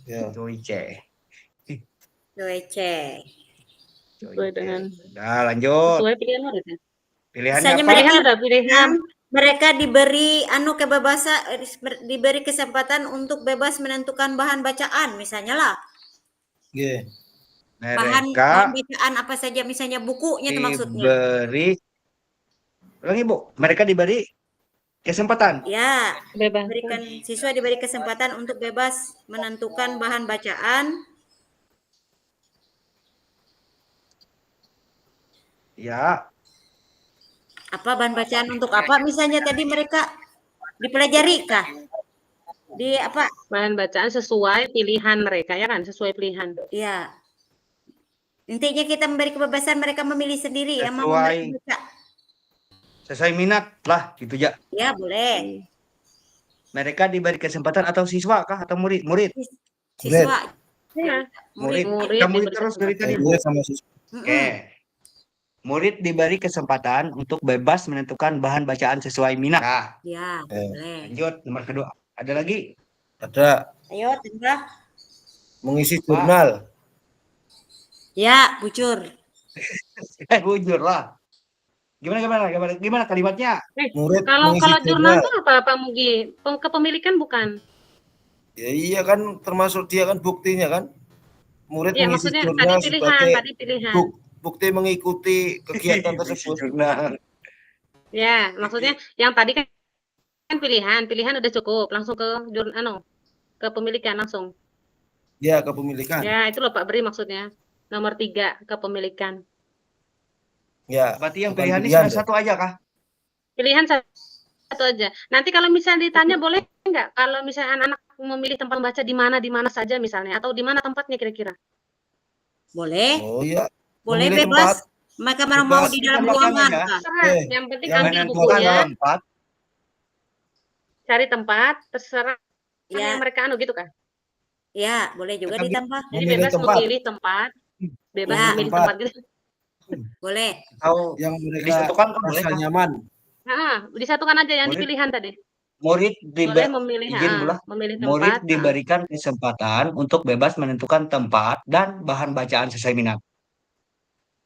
Ya. Choice. Sesuai dengan. Nah, lanjut. Sesuai pilihan murid ya? Pilihannya Misalnya apa? Pilihan ada pilihan. Mereka diberi kebebasan, diberi kesempatan untuk bebas menentukan bahan bacaan, misalnya lah. Oke. Bahan Mereka bacaan apa saja, misalnya bukunya itu maksudnya. diberi Ulangi, Bu. Mereka diberi kesempatan. Ya, Bebas. siswa diberi kesempatan untuk bebas menentukan bahan bacaan. Ya, Apa bahan bacaan untuk apa? Misalnya tadi mereka dipelajari kah? Di apa? Bahan bacaan sesuai pilihan mereka ya kan, sesuai pilihan. Ya. Intinya kita memberi kebebasan mereka memilih sendiri yang mau sesuai mereka baca. sesuai minat lah, gitu ya. Ya, boleh. Mereka diberi kesempatan atau siswa kah atau murid? Murid. Siswa, Ya, Murid. murid Kita murid diberi terus dari tadi, kesempatan. Bu. Murid sama siswa. Oke. Murid diberi kesempatan untuk bebas menentukan bahan bacaan sesuai minat. Nah, ya, boleh. lanjut nomor kedua. Ada lagi? Ada Ayo, tambah. mengisi Pak. jurnal. Ya, bucur. Bujur lah. Gimana kalimatnya? Murid Kalau mengisi jurnal jurnal. itu apa Pak Mugi? Kepemilikan bukan? Ya iya kan termasuk dia kan buktinya kan. Murid Iya, mengisi maksudnya jurnal sebagai tadi pilihan. bukti mengikuti kegiatan Mengisi tersebut. jurnal. Ya, maksudnya yang tadi kan pilihan udah cukup, langsung ke kepemilikan langsung. Ya, kepemilikan. Ya, itu loh Pak Beri maksudnya. Nomor 3, kepemilikan. Ya. Berarti yang bukan pilihan ini pilihan, cuma satu aja kah? Pilihan satu aja. Nanti kalau misalnya ditanya boleh nggak kalau misalnya anak-anak memilih tempat membaca di mana saja misalnya, atau di mana tempatnya kira-kira? Boleh. Oh iya. Boleh Memilih bebas. tempat. Mereka mau Bebas. di dalam Tempat ruangan aja. kah? Terserah, yang penting yang ambil Menentukan bukunya, tempat. cari tempat, terserah Ya, yang mereka gitu kan. ya, boleh juga Kita ditambah. Jadi Memilih bebas tempat. memilih tempat, bebas Ya. memilih Tempat. tempat gitu. Boleh. Atau Yang mereka disatukan kok boleh merasa kah? nyaman. Nah, disatukan aja yang Murid- dipilihan tadi. Murid Boleh memilih, izin pula. memilih Murid tempat. diberikan kesempatan untuk bebas menentukan tempat dan bahan bacaan sesuai minat.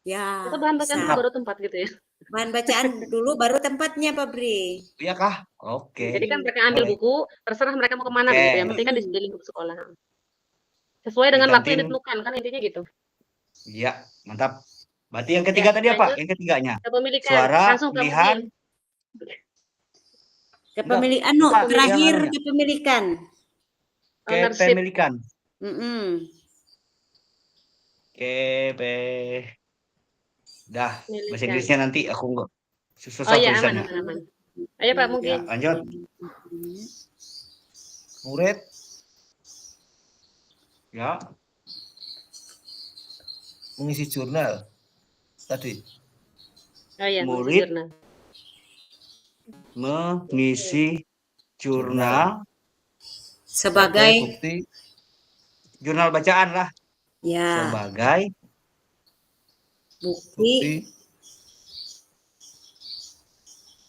Ya, Atau bahan bacaan bisa. dulu baru tempat gitu ya. Bahan bacaan dulu baru tempatnya, Pak Bri. Iya kah? Oke. Jadi kan mereka ambil Boleh. buku, terserah mereka mau kemana Oke. gitu. Yang penting kan di lingkup sekolah. Sesuai dengan Di waktu yang kantin. ditentukan kan intinya gitu. Iya, mantap. Berarti yang ketiga Ya, tadi apa? lanjut. Yang ketiganya. Kepemilikan, Suara, langsung pilihan. Kepemilikan, Enggak, terakhir yang anunya. kepemilikan. ownership. Kepemilikan. Dah, bahasa Milikan. Inggrisnya nanti aku enggak susah Oh iya, aman, tulisannya. aman. Ayo Pak Mugi. Ya, lanjut. Murid Ya, mengisi jurnal tadi. Oh iya, Murid. jurnal. mengisi jurnal Sebagai bukti jurnal bacaan lah ya sebagai bukti.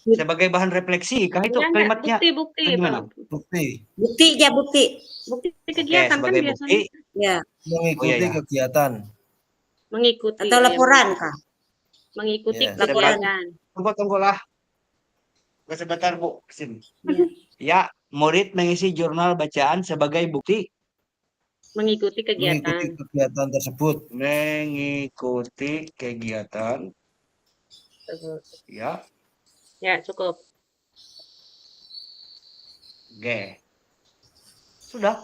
sebagai bahan refleksi kah itu Enggak, kalimatnya? bukti, Gimana? Pak. bukti Bukti ya bukti. Bukti Oke, kegiatan kan sebagai biasanya. bukti. Ya. mengikuti Oh, iya, iya. kegiatan. Mengikuti. Atau ya, laporan kah? mengikuti Ya, kegiatan. Tunggu lah. Sebentar Bu, kesini. Ya. Ya, murid mengisi jurnal bacaan sebagai bukti Mengikuti kegiatan. mengikuti kegiatan tersebut. mengikuti kegiatan. Ya, Ya, cukup. oke. Sudah.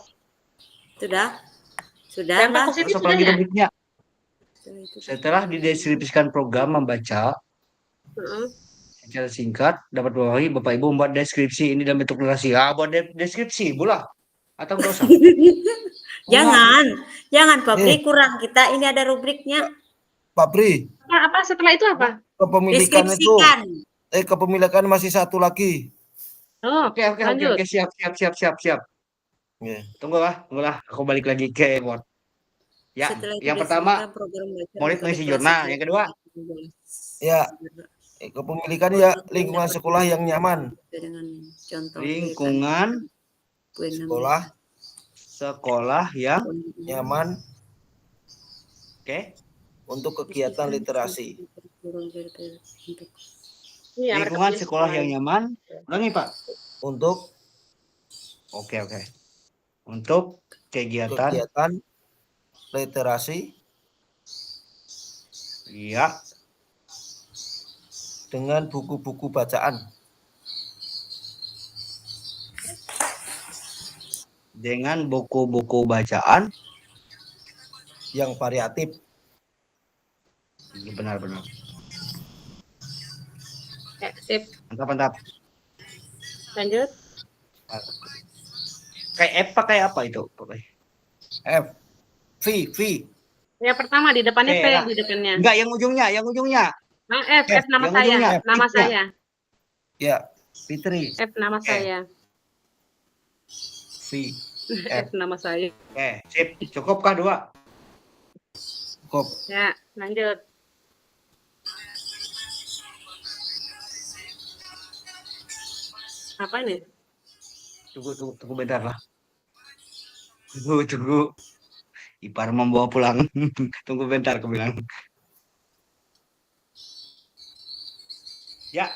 Sudah? Sudah, Dampak Mbak? positif Terus apa sudah lagi ya? rubriknya? Setelah dideskripsikan program membaca secara singkat, dapat bawahi Bapak Ibu membuat deskripsi ini dalam bentuk narasi. Ah, buat deskripsi, bola. Atau enggak usah? Jangan Pak Bri, kurang kita. Ini ada rubriknya. Pak Bri, Apa setelah itu apa? kepemilikan itu Deskripsikan. kepemilikan masih satu lagi. Oh, Oke, lanjut. siap. Ya. Tunggulah. Aku balik lagi ke Word. Ya, Setelah yang itu pertama deskripsikan program belajar murid metode mengisi kelas jurnal. itu. Yang kedua, Ya, kepemilikan ya lingkungan sekolah yang nyaman. Dengan contoh lingkungan sekolah yang Nyaman oke. untuk kegiatan literasi. Iya, mereka Lingkungan punya sekolah yang nyaman. Ulangi, Pak. Untuk Oke. Untuk kegiatan literasi ya dengan buku-buku bacaan Dengan buku-buku bacaan. yang variatif. Benar-benar. Ya, sip. Mantap. Lanjut. Kayak F kayak apa itu? F. V. Yang pertama di depannya P P lah. di depannya. Enggak, yang ujungnya. Ah, F nama yang saya. ujungnya, Nama F, saya. Ya, Fitri. F nama saya. V. F nama saya. Oke, sip. Cukupkah 2? Cukup. Ya, lanjut. Apa ini? Tunggu bentar lah. Tunggu. Ipar membawa pulang. Tunggu bentar, aku bilang. Ya.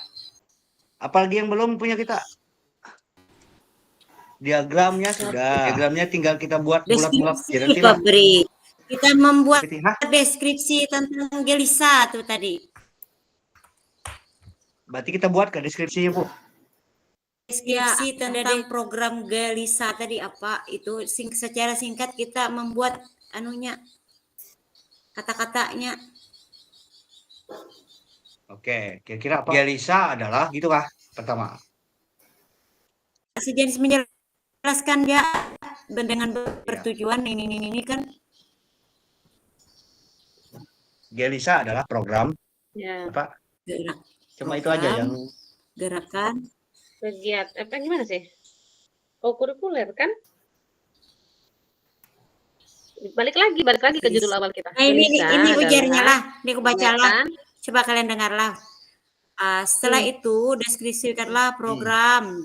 Apalagi yang belum punya kita? Diagramnya sudah. Diagramnya tinggal kita buat bulak-bulak. Ya, nanti Deskripsi, lah. Fabri. Kita membuat Hah? deskripsi tentang Gelisa tuh tadi. Berarti kita buat ke deskripsinya, Bu. Deskripsi tentang program Gelisa tadi apa itu secara singkat kita membuat anunya kata-katanya. Oke, kira-kira apa? Gelisa adalah gitu kah? Pertama. Sejenis menjelaskan dia dengan bertujuan ini kan. Gelisa adalah program Ya. apa? Gerak. Cuma itu aja yang Gerakan. Kegiatan apa gimana sih? Oh, kurikuler kan? Balik lagi ke judul awal kita. Nah, ini Gelisa ujarnya adalah lah. Ini aku bacalah. kegiatan. Coba kalian dengarlah. Setelah itu deskripsikanlah program,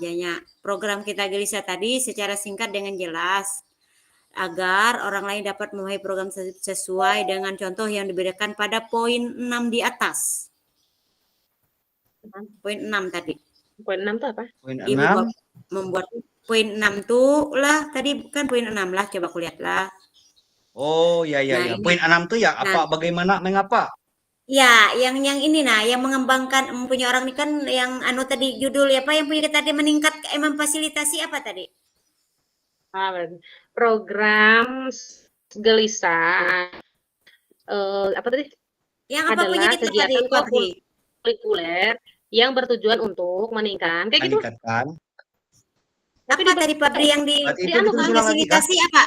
program kita Gelisa tadi secara singkat dengan jelas agar orang lain dapat memahami program sesuai dengan contoh yang diberikan pada poin 6 di atas. Poin 6 tadi. Poin 6 itu apa? poin Ibu 6. membuat poin 6 tuh lah tadi kan poin 6 lah, coba aku lihatlah. Oh, ya. Nah, ini. Poin 6 tuh ya apa, bagaimana, mengapa? Ya, yang ini yang mengembangkan punya orang ini kan yang anu tadi judul apa yang punya tadi meningkat memfasilitasi apa tadi? Program Gelisa apa tadi? Yang apa Adalah punya kita kegiatan tadi? kurikuler yang bertujuan untuk meningkatkan kayak gitu. Meningkatkan. Apa tadi Fabri yang di Berarti itu anu, ditulis ulang lagi kah? memfasilitasi apa?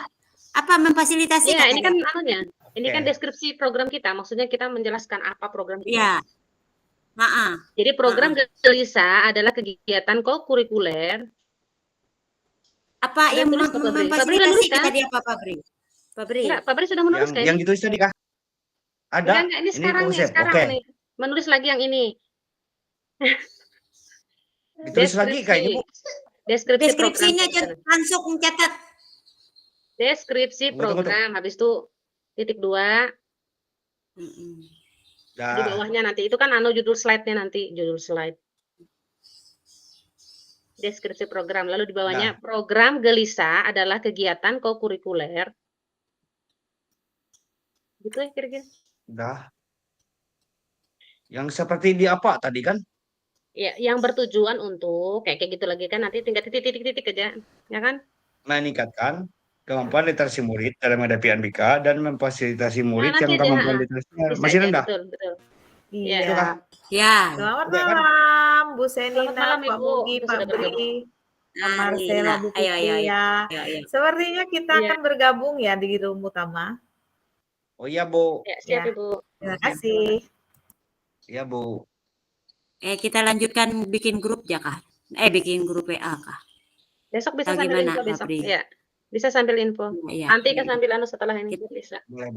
Apa memfasilitasi? Ya, kata ini dia? kan anunya. Ini kan Oke. deskripsi program kita. Maksudnya kita menjelaskan apa program kita. Ya. Jadi program Gelisa adalah kegiatan kurikuler. Apa Udah yang tulis, Pak Fabri? Fabri udah memfasilitasi nulis, kan? tadi apa Fabri? Fabri. Enggak, Fabri sudah menulis Yang kayaknya. ditulis tadi kah? Ada. Enggak, ini sekarang nih, konsep. sekarang Oke. nih. Menulis lagi yang ini. Ditulis lagi kayaknya, Bu. Deskripsinya program. langsung mencatat. Deskripsi Tunggu. program. Habis itu titik 2. Dah. Di bawahnya nanti itu kan judul slide-nya nanti, judul slide. Deskripsi program. Lalu di bawahnya program Gelisa adalah kegiatan kurikuler. Gitu ya kira-kira. Dah. Yang seperti di apa tadi kan? Ya, yang bertujuan untuk kayak gitu lagi kan nanti tinggal titik-titik aja, ya kan? Meningkatkan kemampuan literasi murid dalam menghadapi NBK dan memfasilitasi murid nanti yang aja, kemampuan literasinya Bisa masih aja, rendah. betul. Iya. Itu kah? Ya. Selamat Udah kan? malam, Bu Selamat Senina, malam, Pak Ibu. Mugi, Itu Pak sudah bergabung. Bri, Pak Marcela, Bu Putri ya. Ayo. Sepertinya kita Iya. akan bergabung ya di room utama. Oh iya, Bu. Ya, siap Ya. Ibu. Terima kasih. Iya, Bu. Kita lanjutkan bikin grup ya kah? Bikin grup WA kah? Besok bisa Atau sambil gimana, info besok. Fabri? Ya. Bisa sambil info. Iya. Nanti kan sambil setelah ini bisa. Boleh,